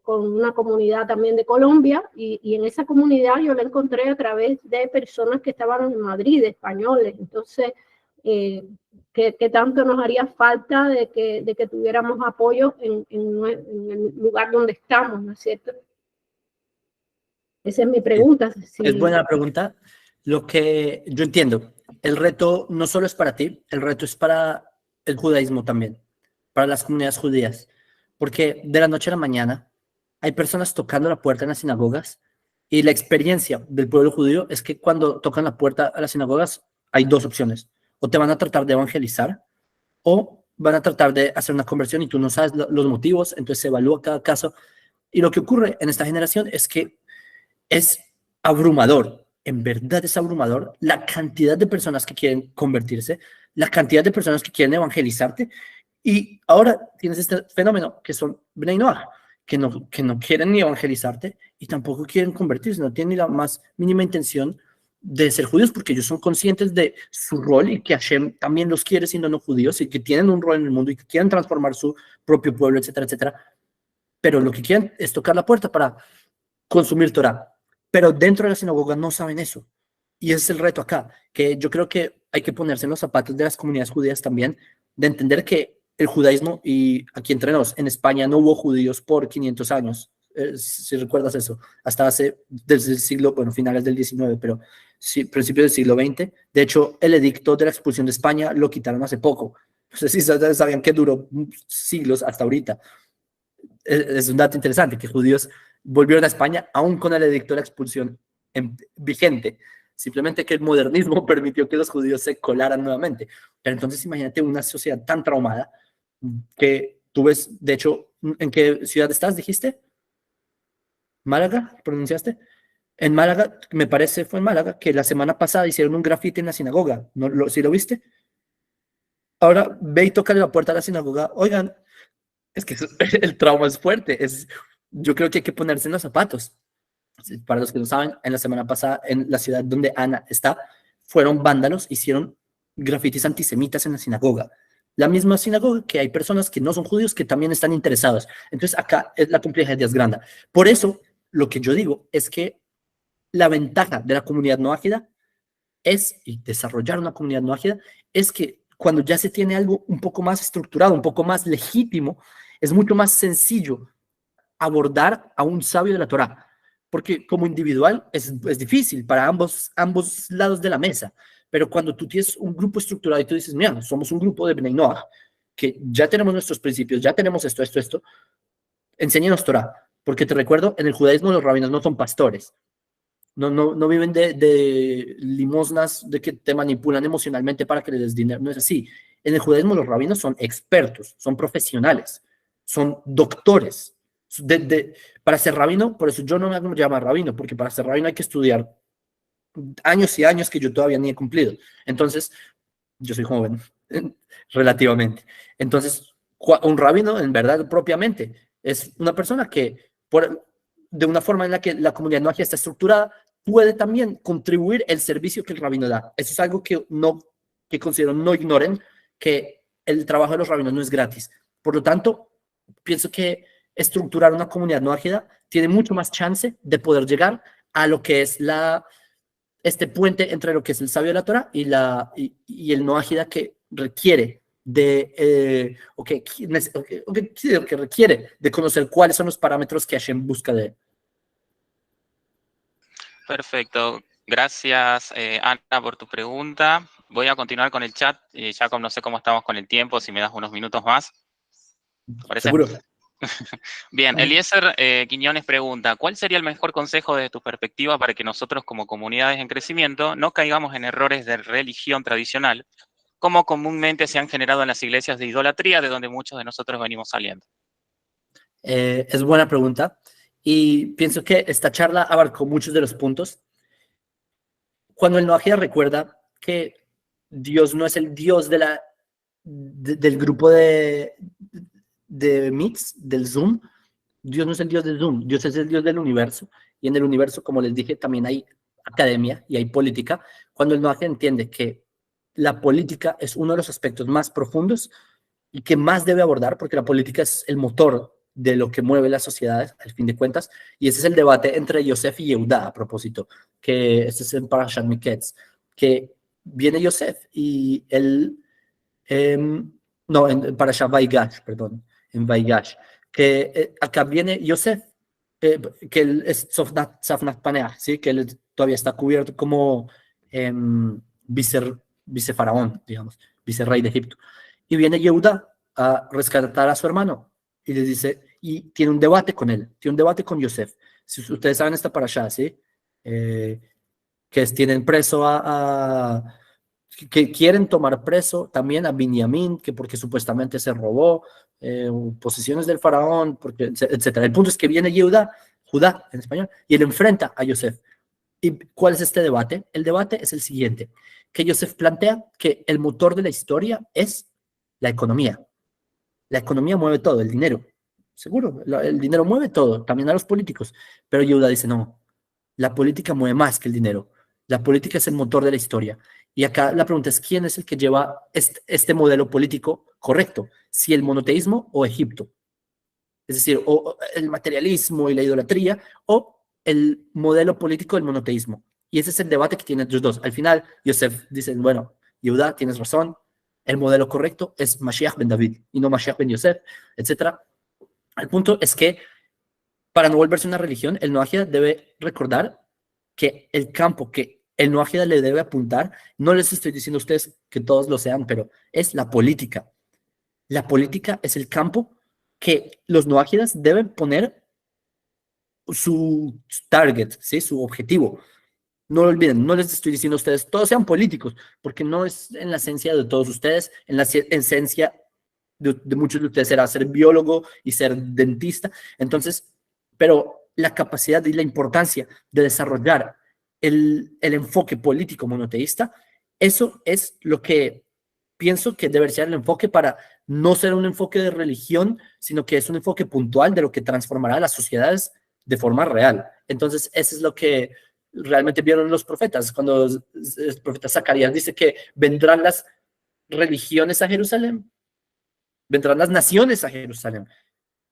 una comunidad también de Colombia, y en esa comunidad yo la encontré a través de personas que estaban en Madrid, de españoles. Entonces, ¿qué tanto nos haría falta de que tuviéramos apoyo en el lugar donde estamos, ¿no es cierto? Esa es mi pregunta. Sí. Es buena pregunta. Lo que yo entiendo, el reto no solo es para ti, el reto es para el judaísmo también, para las comunidades judías, porque de la noche a la mañana hay personas tocando la puerta en las sinagogas, y la experiencia del pueblo judío es que cuando tocan la puerta a las sinagogas hay dos opciones: o te van a tratar de evangelizar o van a tratar de hacer una conversión y tú no sabes los motivos, entonces se evalúa cada caso. Y lo que ocurre en esta generación es que es abrumador, en verdad es abrumador la cantidad de personas que quieren convertirse, la cantidad de personas que quieren evangelizarte, y ahora tienes este fenómeno que son Bnei Noach, que no quieren ni evangelizarte y tampoco quieren convertirse, no tienen ni la más mínima intención de ser judíos, porque ellos son conscientes de su rol y que Hashem también los quiere siendo no judíos y que tienen un rol en el mundo y que quieren transformar su propio pueblo, etcétera, etcétera. pero lo que quieren es tocar la puerta para consumir Torah. Pero dentro de la sinagoga no saben eso. Y ese es el reto acá, que yo creo que hay que ponerse en los zapatos de las comunidades judías también, de entender que el judaísmo, y aquí entre nos, en España no hubo judíos por 500 años, si recuerdas eso, hasta desde el siglo, bueno, finales del 19, pero sí, principios del siglo XX. De hecho, el edicto de la expulsión de España lo quitaron hace poco. No sé si sabían que duró siglos hasta ahorita. Es un dato interesante, que judíos volvieron a España aún con el edicto de la expulsión vigente. Simplemente que el modernismo permitió que los judíos se colaran nuevamente. Pero entonces imagínate una sociedad tan traumada que tú ves, de hecho, ¿en qué ciudad estás, dijiste? ¿Málaga? ¿Pronunciaste? En Málaga, me parece, fue en Málaga, que la semana pasada hicieron un grafiti en la sinagoga. ¿No, ¿sí lo viste? Ahora ve y toca la puerta de la sinagoga. Oigan, es que el trauma es fuerte. Yo creo que hay que ponerse en los zapatos. Para los que no saben, en la semana pasada, en la ciudad donde Ana está, fueron vándalos, hicieron grafitis antisemitas en la sinagoga. La misma sinagoga que hay personas que no son judíos que también están interesados. Entonces acá es la complejidad es grande. Por eso, lo que yo digo es que la ventaja de la comunidad no ágida y desarrollar una comunidad no ágida, es que cuando ya se tiene algo un poco más estructurado, un poco más legítimo, es mucho más sencillo abordar a un sabio de la Torá. Porque como individual es difícil para ambos lados de la mesa. Pero cuando tú tienes un grupo estructurado y tú dices, mira, somos un grupo de Bnei Noach, que ya tenemos nuestros principios, ya tenemos esto, enséñanos Torah. Porque te recuerdo, en el judaísmo los rabinos no son pastores. No viven de limosnas, de que te manipulan emocionalmente para que les des dinero. No es así. En el judaísmo los rabinos son expertos, son profesionales, son doctores. Para ser rabino, por eso yo no me hago llamar rabino, porque para ser rabino hay que estudiar años y años que yo todavía ni he cumplido. Entonces, yo soy joven, relativamente. Entonces, un rabino, en verdad, propiamente, es una persona que, de una forma en la que la comunidad no está estructurada, puede también contribuir el servicio que el rabino da. Eso es algo que considero no ignoren, que el trabajo de los rabinos no es gratis. Por lo tanto, pienso que estructurar una comunidad no ágida tiene mucho más chance de poder llegar a lo que es este puente entre lo que es el sabio de la Torah y el no ágida que requiere que requiere de conocer cuáles son los parámetros que Hashem busca de él. Perfecto. Gracias, Ana, por tu pregunta. Voy a continuar con el chat. Jacob, no sé cómo estamos con el tiempo, si me das unos minutos más. ¿Parece? Seguro. Bien, Eliezer Quiñones pregunta, ¿cuál sería el mejor consejo desde tu perspectiva para que nosotros como comunidades en crecimiento no caigamos en errores de religión tradicional, como comúnmente se han generado en las iglesias de idolatría, de donde muchos de nosotros venimos saliendo? Es buena pregunta y pienso que esta charla abarcó muchos de los puntos. Cuando el Noahida recuerda que Dios no es el Dios del grupo de Mix, del Zoom, Dios no es el Dios del Zoom, Dios es el Dios del universo, y en el universo, como les dije, también hay academia y hay política. Cuando el Noahida entiende que la política es uno de los aspectos más profundos y que más debe abordar, porque la política es el motor de lo que mueve las sociedades, al fin de cuentas, y ese es el debate entre Yosef y Yehuda, a propósito, que este es en Parashat Miketz, que viene Yosef y él, no, en Parashat Vaigash, perdón, en Vaigash, que acá viene Yosef, que él es Safnat Paneah, ¿sí? Que él todavía está cubierto como vicefaraón, digamos, vicerrey de Egipto. Y viene Yehuda a rescatar a su hermano y le dice, y tiene un debate con él, tiene un debate con Yosef. Si ustedes saben esta parashá, ¿sí? Que tienen preso que quieren tomar preso también a Binyamin, que porque supuestamente se robó posesiones del faraón, etc. El punto es que viene Judá en español, y él enfrenta a Yosef. ¿Y cuál es este debate? El debate es el siguiente, que Yosef plantea que el motor de la historia es la economía. La economía mueve todo, el dinero. Seguro, el dinero mueve todo, también a los políticos. Pero Yehuda dice, no, la política mueve más que el dinero. La política es el motor de la historia. Y acá la pregunta es, ¿quién es el que lleva este modelo político correcto? ¿Si el monoteísmo o Egipto? es decir, o el materialismo y la idolatría, o el modelo político del monoteísmo. Y ese es el debate que tienen entre los dos. Al final, Yosef dice, bueno, Yehuda, tienes razón, el modelo correcto es Mashiach ben David y no Mashiach ben Yosef, etc. El punto es que para no volverse una religión, el Noahida debe recordar que el campo que el Noahida le debe apuntar, no les estoy diciendo a ustedes que todos lo sean, pero es la política. La política es el campo que los noágidas deben poner su target, ¿sí? Su objetivo. No lo olviden, no les estoy diciendo a ustedes, todos sean políticos, porque no es en la esencia de todos ustedes, en la esencia de muchos de ustedes era ser biólogo y ser dentista. Entonces, pero la capacidad y la importancia de desarrollar el enfoque político monoteísta, eso es lo que pienso que debe ser el enfoque para no ser un enfoque de religión, sino que es un enfoque puntual de lo que transformará las sociedades de forma real. Entonces, eso es lo que realmente vieron los profetas. Cuando el profeta Zacarías dice que vendrán las religiones a Jerusalén, vendrán las naciones a Jerusalén,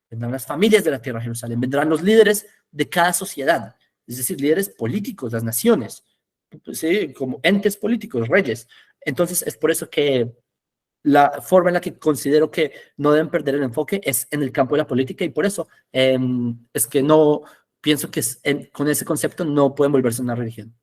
vendrán las familias de la tierra a Jerusalén, vendrán los líderes de cada sociedad, es decir, líderes políticos, las naciones, ¿sí? Como entes políticos, reyes. Entonces, es por eso que la forma en la que considero que no deben perder el enfoque es en el campo de la política, y por eso es que no pienso que con ese concepto no pueden volverse una religión.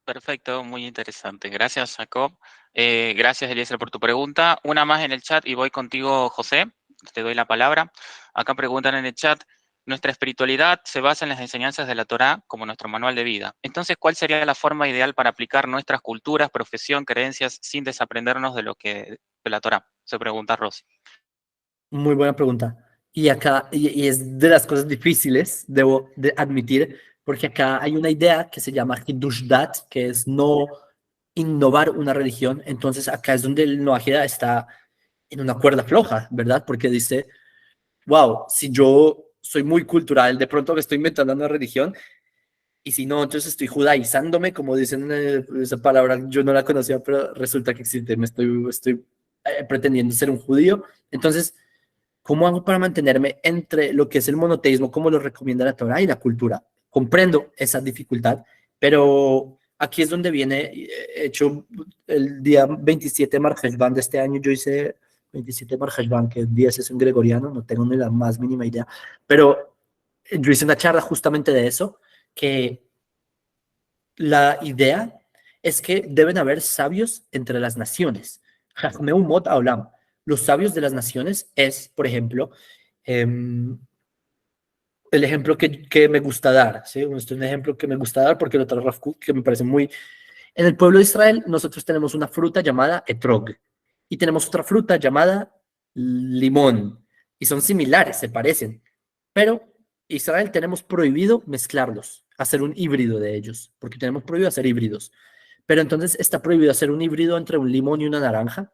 Perfecto, muy interesante. Gracias, Jacob. Gracias, Eliezer, por tu pregunta. Una más en el chat y voy contigo, José. Te doy la palabra. Acá preguntan en el chat, nuestra espiritualidad se basa en las enseñanzas de la Torá como nuestro manual de vida. Entonces, ¿cuál sería la forma ideal para aplicar nuestras culturas, profesión, creencias sin desaprendernos de la Torá? Se pregunta Rosy. Muy buena pregunta. Y acá, y es de las cosas difíciles, debo de admitir, porque acá hay una idea que se llama Hiddush Dat, que es no innovar una religión. Entonces acá es donde el Noahida está en una cuerda floja, ¿verdad? Porque dice, wow, si yo soy muy cultural, de pronto me estoy inventando una religión, y si no, entonces estoy judaizándome, como dicen esa palabra, yo no la conocía, pero resulta que existe, estoy pretendiendo ser un judío. Entonces, ¿cómo hago para mantenerme entre lo que es el monoteísmo, como lo recomienda la Torah, y la cultura? Comprendo esa dificultad, pero aquí es donde viene, hecho el día 27 de Marjeshvan de este año, yo hice 27 de Marjeshvan, que 10 es un gregoriano, no tengo ni la más mínima idea, pero yo hice una charla justamente de eso, que la idea es que deben haber sabios entre las naciones. Chachmei Umot Haolam. Los sabios de las naciones es, por ejemplo, el ejemplo que me gusta dar, ¿sí? Este es un ejemplo que me gusta dar porque lo trae Rav Kook, que me parece muy... En el pueblo de Israel nosotros tenemos una fruta llamada etrog y tenemos otra fruta llamada limón, y son similares, se parecen, pero Israel tenemos prohibido mezclarlos, hacer un híbrido de ellos, porque tenemos prohibido hacer híbridos. Pero entonces, ¿está prohibido hacer un híbrido entre un limón y una naranja?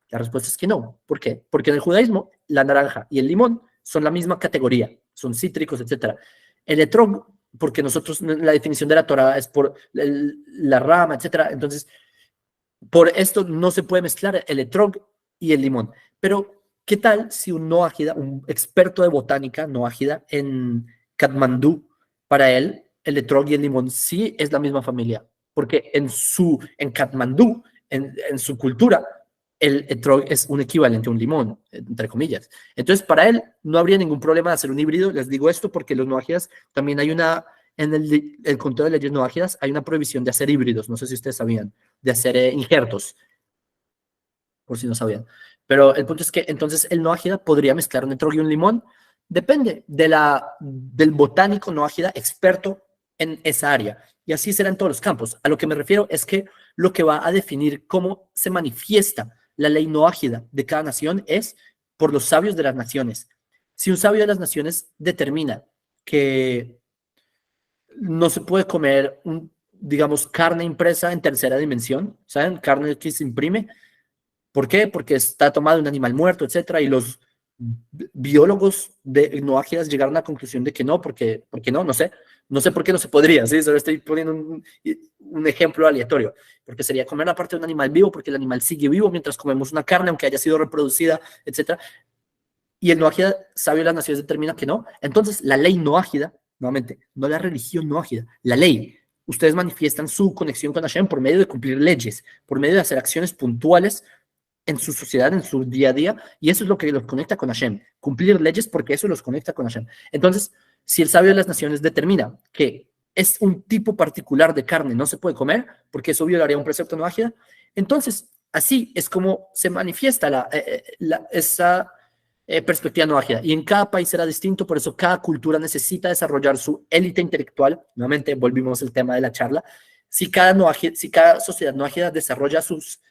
La respuesta es que no. ¿Por qué? Porque en el judaísmo la naranja y el limón son la misma categoría, son cítricos, etc. El etrog, porque nosotros, la definición de la Torah es por la rama, etc. Entonces, por esto no se puede mezclar el etrog y el limón. Pero, ¿qué tal si un noágida, un experto de botánica noágida en Katmandú, para él, el etrog y el limón sí es la misma familia? Porque en Katmandú, en su cultura, el etrog es un equivalente a un limón, entre comillas. Entonces, para él no habría ningún problema de hacer un híbrido. Les digo esto porque los noágidas también hay en el conteo de leyes noágidas hay una prohibición de hacer híbridos. No sé si ustedes sabían, de hacer injertos, por si no sabían. Pero el punto es que entonces el noágida podría mezclar un etrog y un limón. Depende del botánico noágida experto en esa área. Y así será en todos los campos. A lo que me refiero es que lo que va a definir cómo se manifiesta la ley noágida de cada nación es por los sabios de las naciones. Si un sabio de las naciones determina que no se puede comer, digamos, carne impresa en tercera dimensión, ¿saben? Carne que se imprime. ¿Por qué? Porque está tomado un animal muerto, etcétera, y los biólogos de noágidas llegaron a la conclusión de que no, porque no sé por qué no se podría, ¿sí? Solo estoy poniendo un ejemplo aleatorio, porque sería comer la parte de un animal vivo, porque el animal sigue vivo mientras comemos una carne, aunque haya sido reproducida, etcétera. y el noágida sabio de las naciones determina que no. Entonces, la ley noágida, nuevamente, no la religión noágida, la ley. Ustedes manifiestan su conexión con Hashem por medio de cumplir leyes, por medio de hacer acciones puntuales en su sociedad, en su día a día, y eso es lo que los conecta con Hashem. Cumplir leyes porque eso los conecta con Hashem. Entonces, si el sabio de las naciones determina que es un tipo particular de carne, no se puede comer, porque eso violaría un precepto noágida, entonces, así es como se manifiesta esa perspectiva noágida. Y en cada país será distinto, por eso cada cultura necesita desarrollar su élite intelectual. Nuevamente, volvimos al tema de la charla. Si cada sociedad noágida desarrolla sus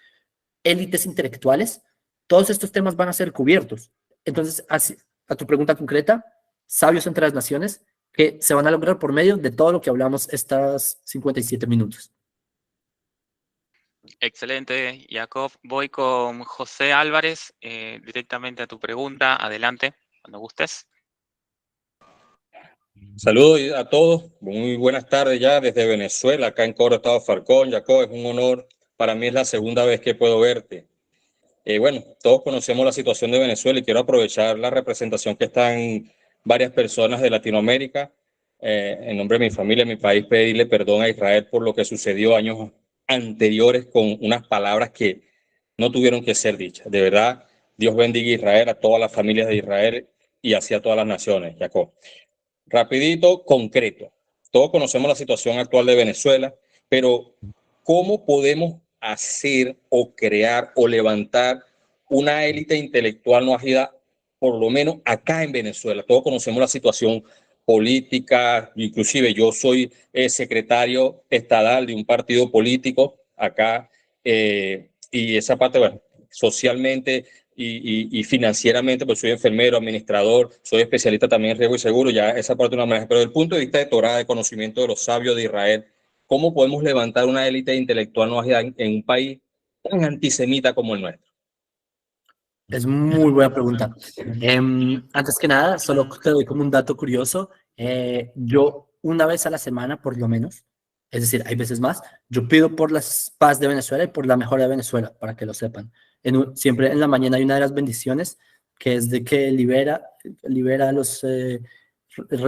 élites intelectuales, todos estos temas van a ser cubiertos. Entonces, así, a tu pregunta concreta, sabios entre las naciones que se van a lograr por medio de todo lo que hablamos estos 57 minutos. Excelente, Jacob. Voy con José Álvarez, directamente a tu pregunta. Adelante, cuando gustes. Saludos a todos, muy buenas tardes ya desde Venezuela, acá en Coro, Estado Falcón. Jacob, es un honor, para mí es la segunda vez que puedo verte. Bueno, todos conocemos la situación de Venezuela y quiero aprovechar la representación que están varias personas de Latinoamérica. En nombre de mi familia, mi país, pedirle perdón a Israel por lo que sucedió años anteriores con unas palabras que no tuvieron que ser dichas. De verdad, Dios bendiga a Israel, a todas las familias de Israel y así a todas las naciones, Jacob. Rapidito, concreto. Todos conocemos la situación actual de Venezuela, pero ¿cómo podemos hacer o crear o levantar una élite intelectual noágida, por lo menos acá en Venezuela? Todos conocemos la situación política, inclusive yo soy secretario estadal de un partido político acá, y esa parte, bueno, socialmente y financieramente, pues soy enfermero, administrador, soy especialista también en riesgo y seguro, ya esa parte no me maneja, pero desde el punto de vista de Torah, de conocimiento de los sabios de Israel, ¿cómo podemos levantar una élite intelectual noágida en un país tan antisemita como el nuestro? Es muy buena pregunta. Antes que nada, solo te doy como un dato curioso. Yo una vez a la semana, por lo menos, es decir, hay veces más, yo pido por la paz de Venezuela y por la mejora de Venezuela, para que lo sepan. Siempre en la mañana hay una de las bendiciones, que es de que libera a los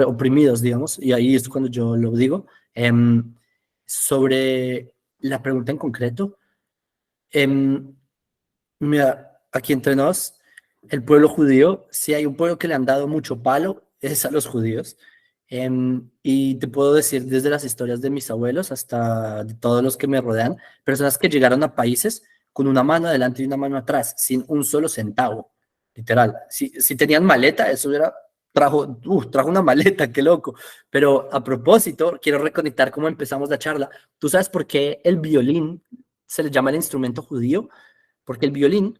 oprimidos, digamos, y ahí es cuando yo lo digo. Sobre la pregunta en concreto, mira, aquí entre nos, el pueblo judío, si hay un pueblo que le han dado mucho palo, es a los judíos. Y te puedo decir desde las historias de mis abuelos hasta de todos los que me rodean, personas que llegaron a países con una mano adelante y una mano atrás, sin un solo centavo, literal. Si tenían maleta, eso era, trajo una maleta, qué loco. Pero a propósito, quiero reconectar cómo empezamos la charla. ¿Tú sabes por qué el violín se le llama el instrumento judío? Porque el violín,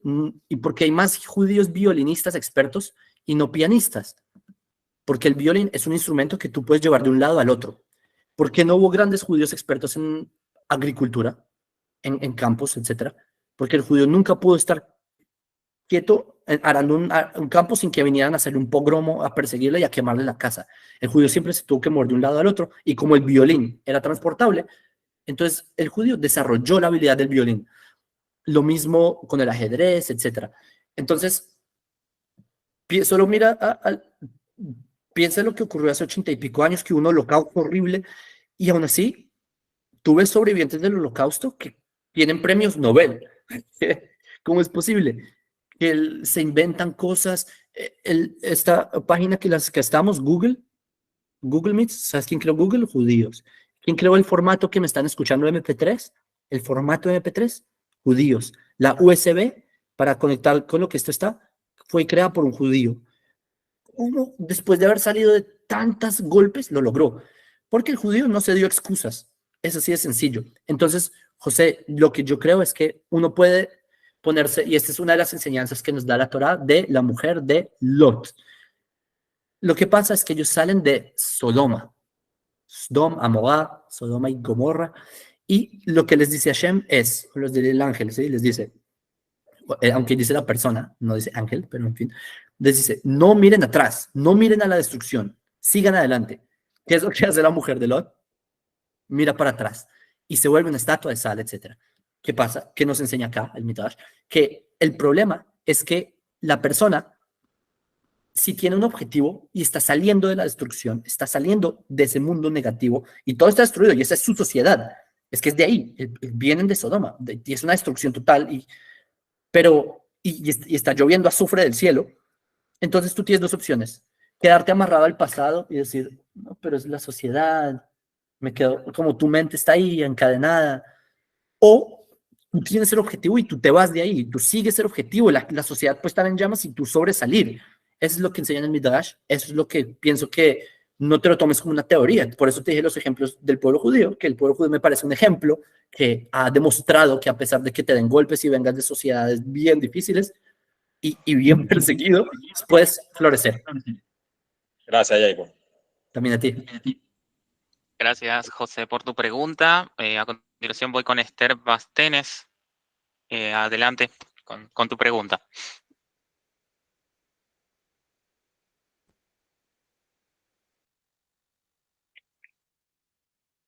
y porque hay más judíos violinistas expertos y no pianistas. Porque el violín es un instrumento que tú puedes llevar de un lado al otro. ¿Por qué no hubo grandes judíos expertos en agricultura, en campos, etcétera? Porque el judío nunca pudo estar quieto arando un campo sin que vinieran a hacerle un pogromo, a perseguirle y a quemarle la casa. El judío siempre se tuvo que mover de un lado al otro, y como el violín era transportable, entonces el judío desarrolló la habilidad del violín. Lo mismo con el ajedrez, etcétera. Entonces, solo mira, piensa en lo que ocurrió hace 80 y pico años, que hubo un holocausto horrible, y aún así, tú ves sobrevivientes del holocausto que tienen premios Nobel. ¿Cómo es posible? Que se inventan cosas. Esta página que estamos, Google Meet, ¿sabes quién creó Google? Judíos. ¿Quién creó el formato que me están escuchando MP3? El formato MP3, judíos. La USB, para conectar con lo que esto está, fue creada por un judío. Uno, después de haber salido de tantos golpes, lo logró. Porque el judío no se dio excusas. Es así de sencillo. Entonces, José, lo que yo creo es que uno puede ponerse, y esta es una de las enseñanzas que nos da la Torá, de la mujer de Lot. Lo que pasa es que ellos salen de Sodoma, Sodom, Amorá, Sodoma y Gomorra, y lo que les dice Hashem es, los del ángel, ¿sí? Les dice, aunque dice la persona, no dice ángel, pero en fin, les dice, no miren atrás, no miren a la destrucción, sigan adelante. ¿Qué es lo que hace la mujer de Lot? Mira para atrás y se vuelve una estatua de sal, etc. ¿Qué pasa? ¿Qué nos enseña acá el Midrash? Que el problema es que la persona si tiene un objetivo y está saliendo de la destrucción, está saliendo de ese mundo negativo y todo está destruido y esa es su sociedad. Es que es de ahí, vienen de Sodoma y es una destrucción total, y está lloviendo azufre del cielo. Entonces tú tienes dos opciones: quedarte amarrado al pasado y decir, no, pero es la sociedad, me quedo, como tu mente está ahí encadenada, o tú tienes el objetivo y tú te vas de ahí, tú sigues el objetivo, la sociedad puede estar en llamas y tú sobresalir. Eso es lo que enseñan en Midrash, eso es lo que pienso que no te lo tomes como una teoría. Por eso te dije los ejemplos del pueblo judío, que el pueblo judío me parece un ejemplo que ha demostrado que a pesar de que te den golpes y vengas de sociedades bien difíciles y bien perseguido, puedes florecer. Gracias, Jacob. También a ti. Gracias, José, por tu pregunta. A continuación voy con Esther Bastenes. Adelante con tu pregunta.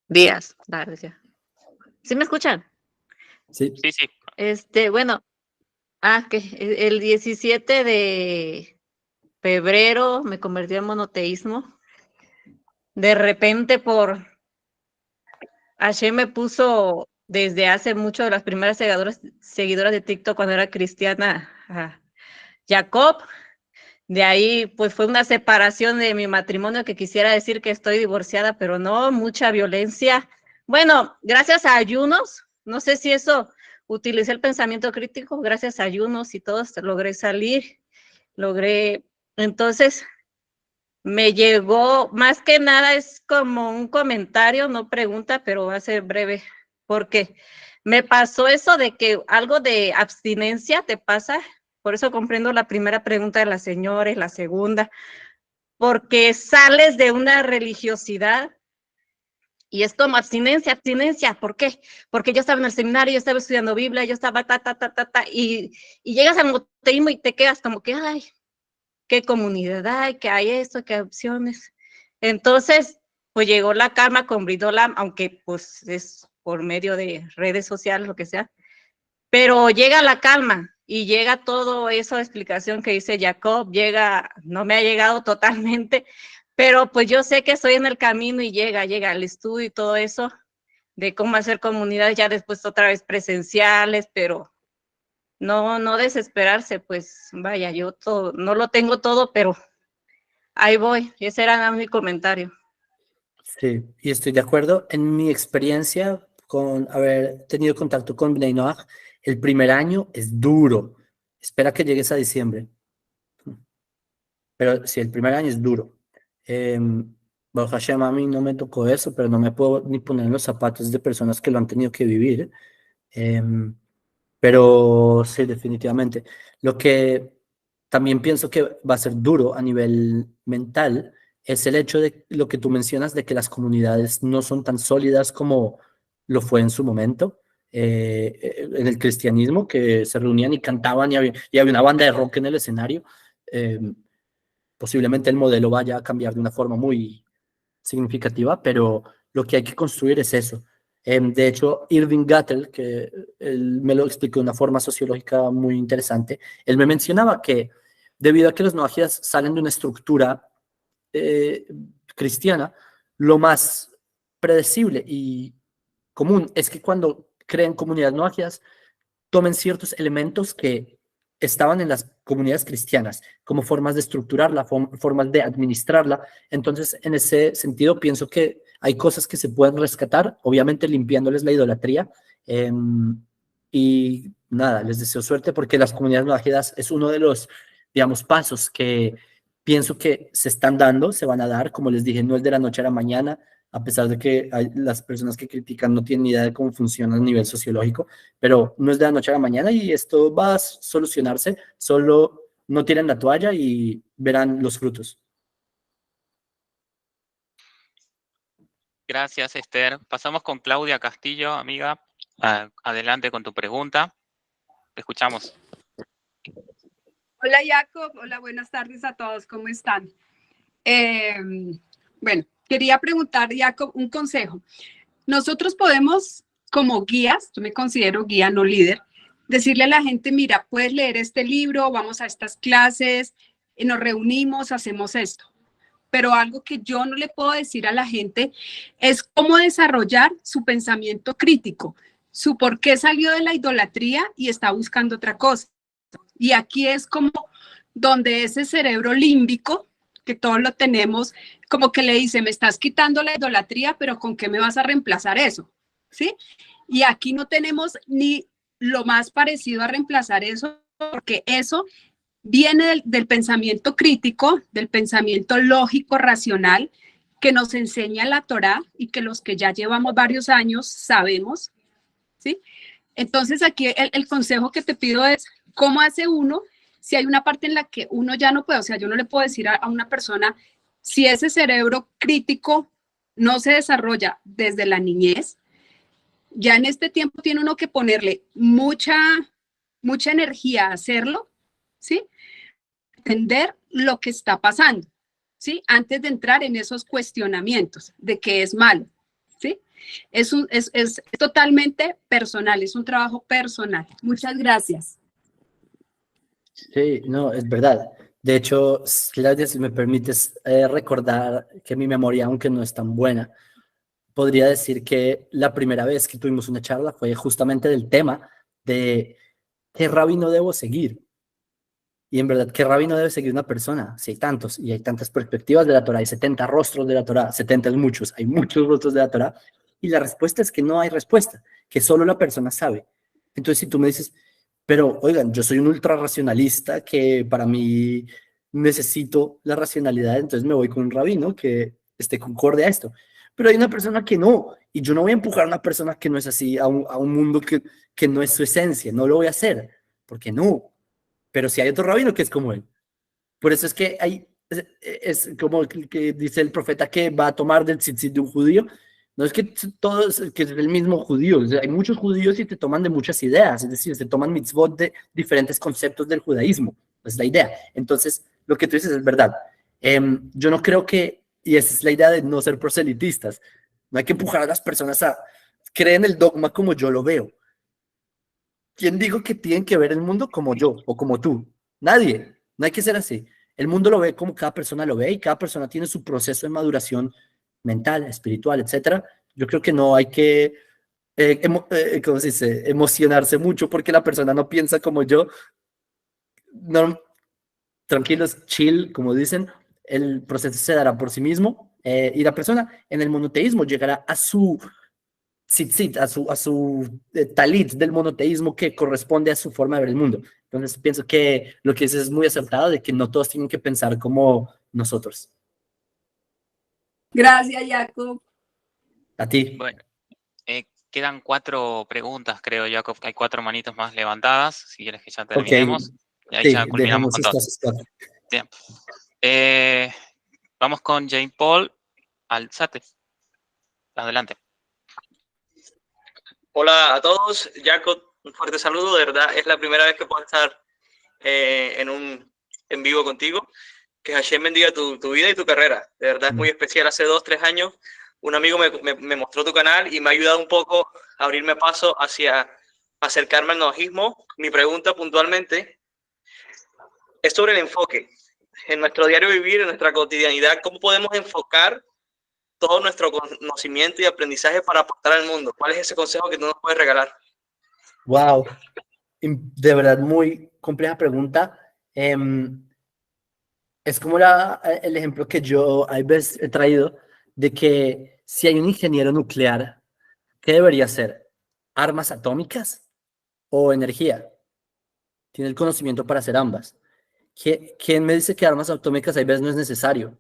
Días, tardes ya. ¿Sí me escuchan? Sí. Sí, sí. Bueno, que el 17 de febrero me convertí en monoteísmo. De repente Hashem me puso desde hace mucho de las primeras seguidoras de TikTok cuando era cristiana a Jacob. De ahí pues fue una separación de mi matrimonio que quisiera decir que estoy divorciada, pero no, mucha violencia. Bueno, gracias a ayunos, no sé si eso, utilicé el pensamiento crítico, gracias a ayunos y todo, logré salir, entonces me llegó, más que nada es como un comentario, no pregunta, pero va a ser breve, porque me pasó eso de que algo de abstinencia te pasa. Por eso comprendo la primera pregunta de la señora y la segunda, porque sales de una religiosidad y es como abstinencia, ¿por qué? Porque yo estaba en el seminario, yo estaba estudiando Biblia, yo estaba y llegas al monoteísmo y te quedas como que, ay, qué comunidad hay, que hay esto, qué opciones. Entonces, pues llegó la calma con Bridolam, aunque pues es por medio de redes sociales, lo que sea, pero llega la calma. Y llega todo esa explicación que dice Jacob, no me ha llegado totalmente, pero pues yo sé que estoy en el camino y llega el estudio y todo eso, de cómo hacer comunidades ya después otra vez presenciales, pero no desesperarse, pues vaya, yo no lo tengo todo, pero ahí voy, ese era mi comentario. Sí, y estoy de acuerdo. En mi experiencia con haber tenido contacto con Bnei Noach, el primer año es duro. Espera que llegues a diciembre. Pero sí, el primer año es duro. Baruch Hashem, a mí no me tocó eso, pero no me puedo ni poner en los zapatos de personas que lo han tenido que vivir. Pero sí, definitivamente. Lo que también pienso que va a ser duro a nivel mental es el hecho de lo que tú mencionas, de que las comunidades no son tan sólidas como lo fue en su momento. En el cristianismo, que se reunían y cantaban y había una banda de rock en el escenario. Posiblemente el modelo vaya a cambiar de una forma muy significativa, pero lo que hay que construir es eso. De hecho, Irving Gattel, que él me lo explicó de una forma sociológica muy interesante, él me mencionaba que debido a que los noajidas salen de una estructura cristiana, lo más predecible y común es que cuando creen comunidades noajidas, tomen ciertos elementos que estaban en las comunidades cristianas como formas de estructurarla, formas de administrarla. Entonces, en ese sentido, pienso que hay cosas que se pueden rescatar, obviamente limpiándoles la idolatría. Y nada, les deseo suerte porque las comunidades noajidas es uno de los, digamos, pasos que pienso que se están dando, se van a dar. Como les dije, no es de la noche a la mañana, a pesar de que las personas que critican no tienen ni idea de cómo funciona a nivel sociológico, pero no es de la noche a la mañana y esto va a solucionarse, solo no tiren la toalla y verán los frutos. Gracias, Esther. Pasamos con Claudia Castillo, amiga. Adelante con tu pregunta. Te escuchamos. Hola, Jacob. Hola, buenas tardes a todos. ¿Cómo están? Bueno, quería preguntar, Jacob, un consejo. Nosotros podemos, como guías, yo me considero guía, no líder, decirle a la gente, mira, puedes leer este libro, vamos a estas clases, nos reunimos, hacemos esto. Pero algo que yo no le puedo decir a la gente es cómo desarrollar su pensamiento crítico, su por qué salió de la idolatría y está buscando otra cosa. Y aquí es como donde ese cerebro límbico, que todos lo tenemos, como que le dice, me estás quitando la idolatría, pero ¿con qué me vas a reemplazar eso? ¿Sí? Y aquí no tenemos ni lo más parecido a reemplazar eso, porque eso viene del pensamiento crítico, del pensamiento lógico, racional, que nos enseña la Torá y que los que ya llevamos varios años sabemos, ¿sí? Entonces aquí el consejo que te pido es, ¿cómo hace uno si hay una parte en la que uno ya no puede? O sea, yo no le puedo decir a una persona, si ese cerebro crítico no se desarrolla desde la niñez, ya en este tiempo tiene uno que ponerle mucha energía a hacerlo, ¿sí? Entender lo que está pasando, ¿sí? Antes de entrar en esos cuestionamientos de que es malo, ¿sí? Es totalmente personal, es un trabajo personal. Muchas gracias. Sí, no, es verdad. De hecho, Claudia, si me permites recordar que mi memoria, aunque no es tan buena, podría decir que la primera vez que tuvimos una charla fue justamente del tema de qué rabino debo seguir. Y en verdad, ¿qué rabino debe seguir una persona? Si hay tantos y hay tantas perspectivas de la Torah, hay 70 rostros de la Torah, 70 es muchos, hay muchos rostros de la Torah, y la respuesta es que no hay respuesta, que solo la persona sabe. Entonces, si tú me dices, pero oigan, yo soy un ultra racionalista que para mí necesito la racionalidad, entonces me voy con un rabino que esté concorde a esto. Pero hay una persona que no, y yo no voy a empujar a una persona que no es así, a un mundo que no es su esencia, no lo voy a hacer, porque no. Pero si hay otro rabino que es como él. Por eso es que es como que dice el profeta que va a tomar del tzitzit de un judío. No es que todos, que es el mismo judío. O sea, hay muchos judíos y te toman de muchas ideas. Es decir, se toman mitzvot de diferentes conceptos del judaísmo. Es la idea. Entonces, lo que tú dices es verdad. Yo no creo que, y esa es la idea de no ser proselitistas, no hay que empujar a las personas a creer en el dogma como yo lo veo. ¿Quién dijo que tienen que ver el mundo como yo o como tú? Nadie. No hay que ser así. El mundo lo ve como cada persona lo ve y cada persona tiene su proceso de maduración mental, espiritual, etcétera. Yo creo que no hay que, ¿cómo se dice? Emocionarse mucho porque la persona no piensa como yo. No, tranquilos, chill, como dicen, el proceso se dará por sí mismo y la persona en el monoteísmo llegará a su tzitzit, a su talit del monoteísmo que corresponde a su forma de ver el mundo. Entonces pienso que lo que dices es muy acertado, de que no todos tienen que pensar como nosotros. Gracias, Jacob. A ti. Bueno, quedan 4 preguntas, creo, Jacob, que hay 4 manitos más levantadas, si quieres que ya terminemos. Y ahí Sí, ya culminamos con todo. estas 4. Bien. Vamos con Jane Paul Alzate. Adelante. Hola a todos, Jacob, un fuerte saludo, de verdad es la primera vez que puedo estar en vivo contigo. Que Hashem bendiga tu vida y tu carrera, de verdad es muy especial. Hace 2-3 años un amigo me mostró tu canal y me ha ayudado un poco a abrirme paso hacia acercarme al nojismo. Mi pregunta puntualmente es sobre el enfoque. En nuestro diario vivir, en nuestra cotidianidad, ¿cómo podemos enfocar todo nuestro conocimiento y aprendizaje para aportar al mundo? ¿Cuál es ese consejo que tú nos puedes regalar? Wow, de verdad muy compleja pregunta. Es como el ejemplo que yo a veces he traído de que si hay un ingeniero nuclear, ¿qué debería hacer? ¿Armas atómicas o energía? Tiene el conocimiento para hacer ambas. ¿Quién me dice que armas atómicas a veces no es necesario?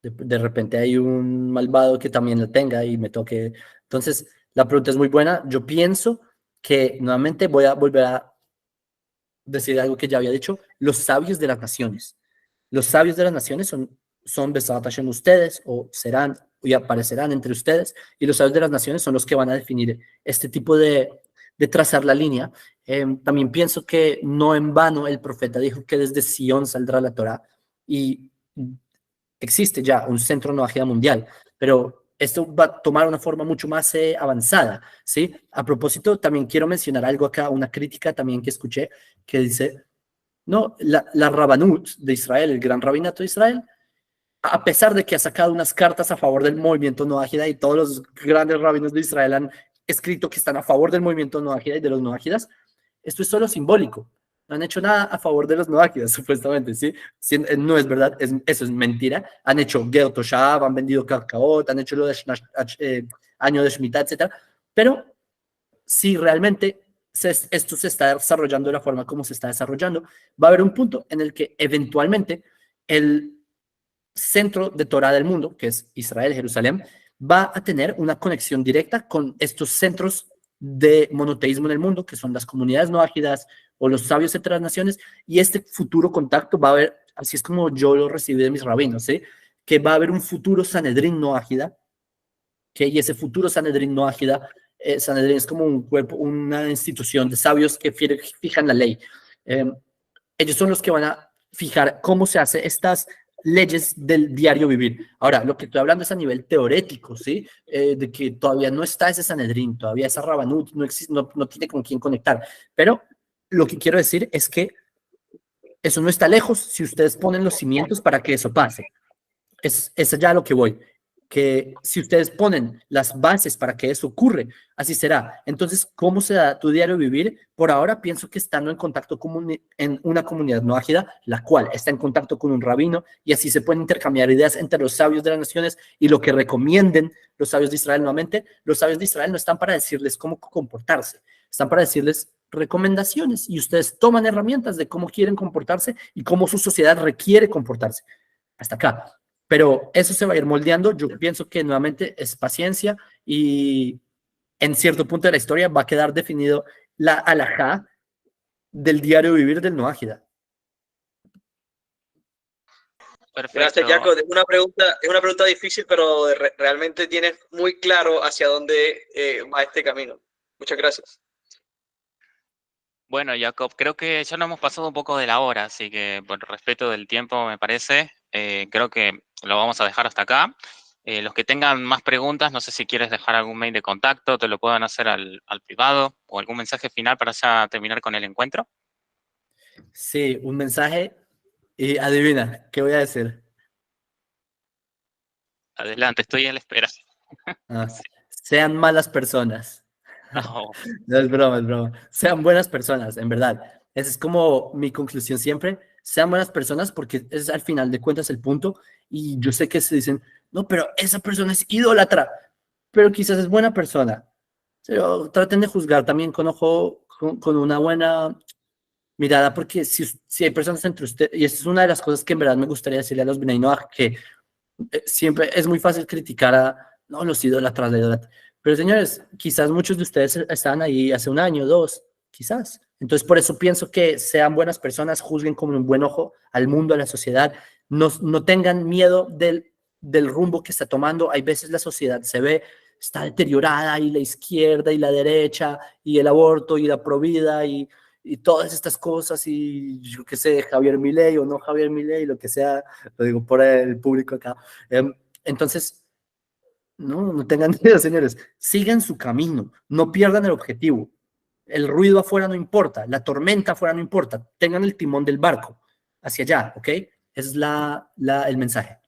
De repente hay un malvado que también la tenga y me toque. Entonces, la pregunta es muy buena. Yo pienso que nuevamente voy a volver a decir algo que ya había dicho, los sabios de las naciones. Los sabios de las naciones son Besat Hashem ustedes, o serán, y aparecerán entre ustedes, y los sabios de las naciones son los que van a definir este tipo de trazar la línea. También pienso que no en vano el profeta dijo que desde Sion saldrá la Torah, y existe ya un centro noajida mundial, pero esto va a tomar una forma mucho más avanzada, ¿sí? A propósito, también quiero mencionar algo acá, una crítica también que escuché, que dice, ¿no? La Rabanut de Israel, el gran rabinato de Israel, a pesar de que ha sacado unas cartas a favor del movimiento Noahida y todos los grandes rabinos de Israel han escrito que están a favor del movimiento Noahida y de los noahidas, esto es solo simbólico. No han hecho nada a favor de los noahidas, supuestamente, ¿sí? No es verdad, eso es mentira. Han hecho Ger Toshav, han vendido Karkaot, han hecho lo de año de Shemitah, etc. Pero si realmente esto se está desarrollando de la forma como se está desarrollando, va a haber un punto en el que eventualmente el centro de Torah del mundo, que es Israel, Jerusalén, va a tener una conexión directa con estos centros de monoteísmo en el mundo, que son las comunidades noágidas o los sabios entre las naciones, y este futuro contacto va a haber, así es como yo lo recibí de mis rabinos, ¿sí? Que va a haber un futuro Sanedrín noágida, ¿okay? Y ese futuro Sanedrín noágida, Sanedrín es como un cuerpo, una institución de sabios que fijan la ley. Ellos son los que van a fijar cómo se hace estas leyes del diario vivir. Ahora, lo que estoy hablando es a nivel teórico, ¿sí? De que todavía no está ese Sanedrín, todavía esa Rabanut no existe, no tiene con quién conectar. Pero lo que quiero decir es que eso no está lejos si ustedes ponen los cimientos para que eso pase. Es ya a lo que voy. Que si ustedes ponen las bases para que eso ocurre, así será. Entonces, ¿cómo se da tu diario vivir? Por ahora pienso que estando en contacto en una comunidad noágida, la cual está en contacto con un rabino, y así se pueden intercambiar ideas entre los sabios de las naciones y lo que recomienden los sabios de Israel nuevamente. Los sabios de Israel no están para decirles cómo comportarse, están para decirles recomendaciones, y ustedes toman herramientas de cómo quieren comportarse y cómo su sociedad requiere comportarse. Hasta acá. Pero eso se va a ir moldeando. Yo pienso que nuevamente es paciencia, y en cierto punto de la historia va a quedar definido la halajá del diario vivir del noágida. Perfecto. Gracias, Jacob. Es una pregunta difícil, pero realmente tienes muy claro hacia dónde va este camino. Muchas gracias. Bueno, Jacob, creo que ya nos hemos pasado un poco de la hora, así que por respeto del tiempo, me parece, creo que lo vamos a dejar hasta acá. Los que tengan más preguntas, no sé si quieres dejar algún mail de contacto, te lo puedan hacer al privado, o algún mensaje final para ya terminar con el encuentro. Sí, un mensaje, y adivina, ¿qué voy a decir? Adelante, estoy en la espera. Sean malas personas. No. No, es broma, es broma. Sean buenas personas, en verdad. Esa es como mi conclusión siempre. Sean buenas personas, porque es al final de cuentas el punto. Y yo sé que se dicen, no, pero esa persona es idólatra, pero quizás es buena persona. Pero traten de juzgar también con ojo, con una buena mirada, porque si hay personas entre ustedes, y esta es una de las cosas que en verdad me gustaría decirle a los Bnei Noach, que siempre es muy fácil criticar a los idólatras, pero señores, quizás muchos de ustedes estaban ahí hace un año, 2, quizás. Entonces, por eso pienso que sean buenas personas, juzguen con un buen ojo al mundo, a la sociedad, no tengan miedo del rumbo que está tomando. Hay veces la sociedad está deteriorada, y la izquierda y la derecha, y el aborto y la provida y todas estas cosas, y yo qué sé, Javier Milei o no Javier Milei, lo que sea, lo digo por el público acá. Entonces, no tengan miedo, señores, sigan su camino, no pierdan el objetivo. El ruido afuera no importa, la tormenta afuera no importa, tengan el timón del barco hacia allá, ¿ok? Ese es el mensaje.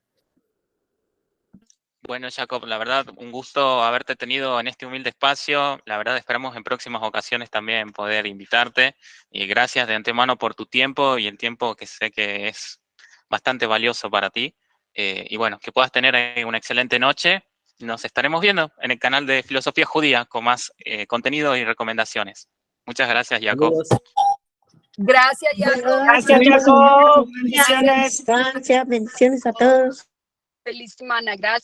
Bueno, Jacob, la verdad, un gusto haberte tenido en este humilde espacio. La verdad, esperamos en próximas ocasiones también poder invitarte. Y gracias de antemano por tu tiempo, y el tiempo que sé que es bastante valioso para ti. Y bueno, que puedas tener una excelente noche. Nos estaremos viendo en el canal de Filosofía Judía con más contenido y recomendaciones. Muchas gracias, Jacob. Gracias, Jacob. Gracias, Jacob. Bendiciones. Gracias, bendiciones a todos. Feliz semana, gracias.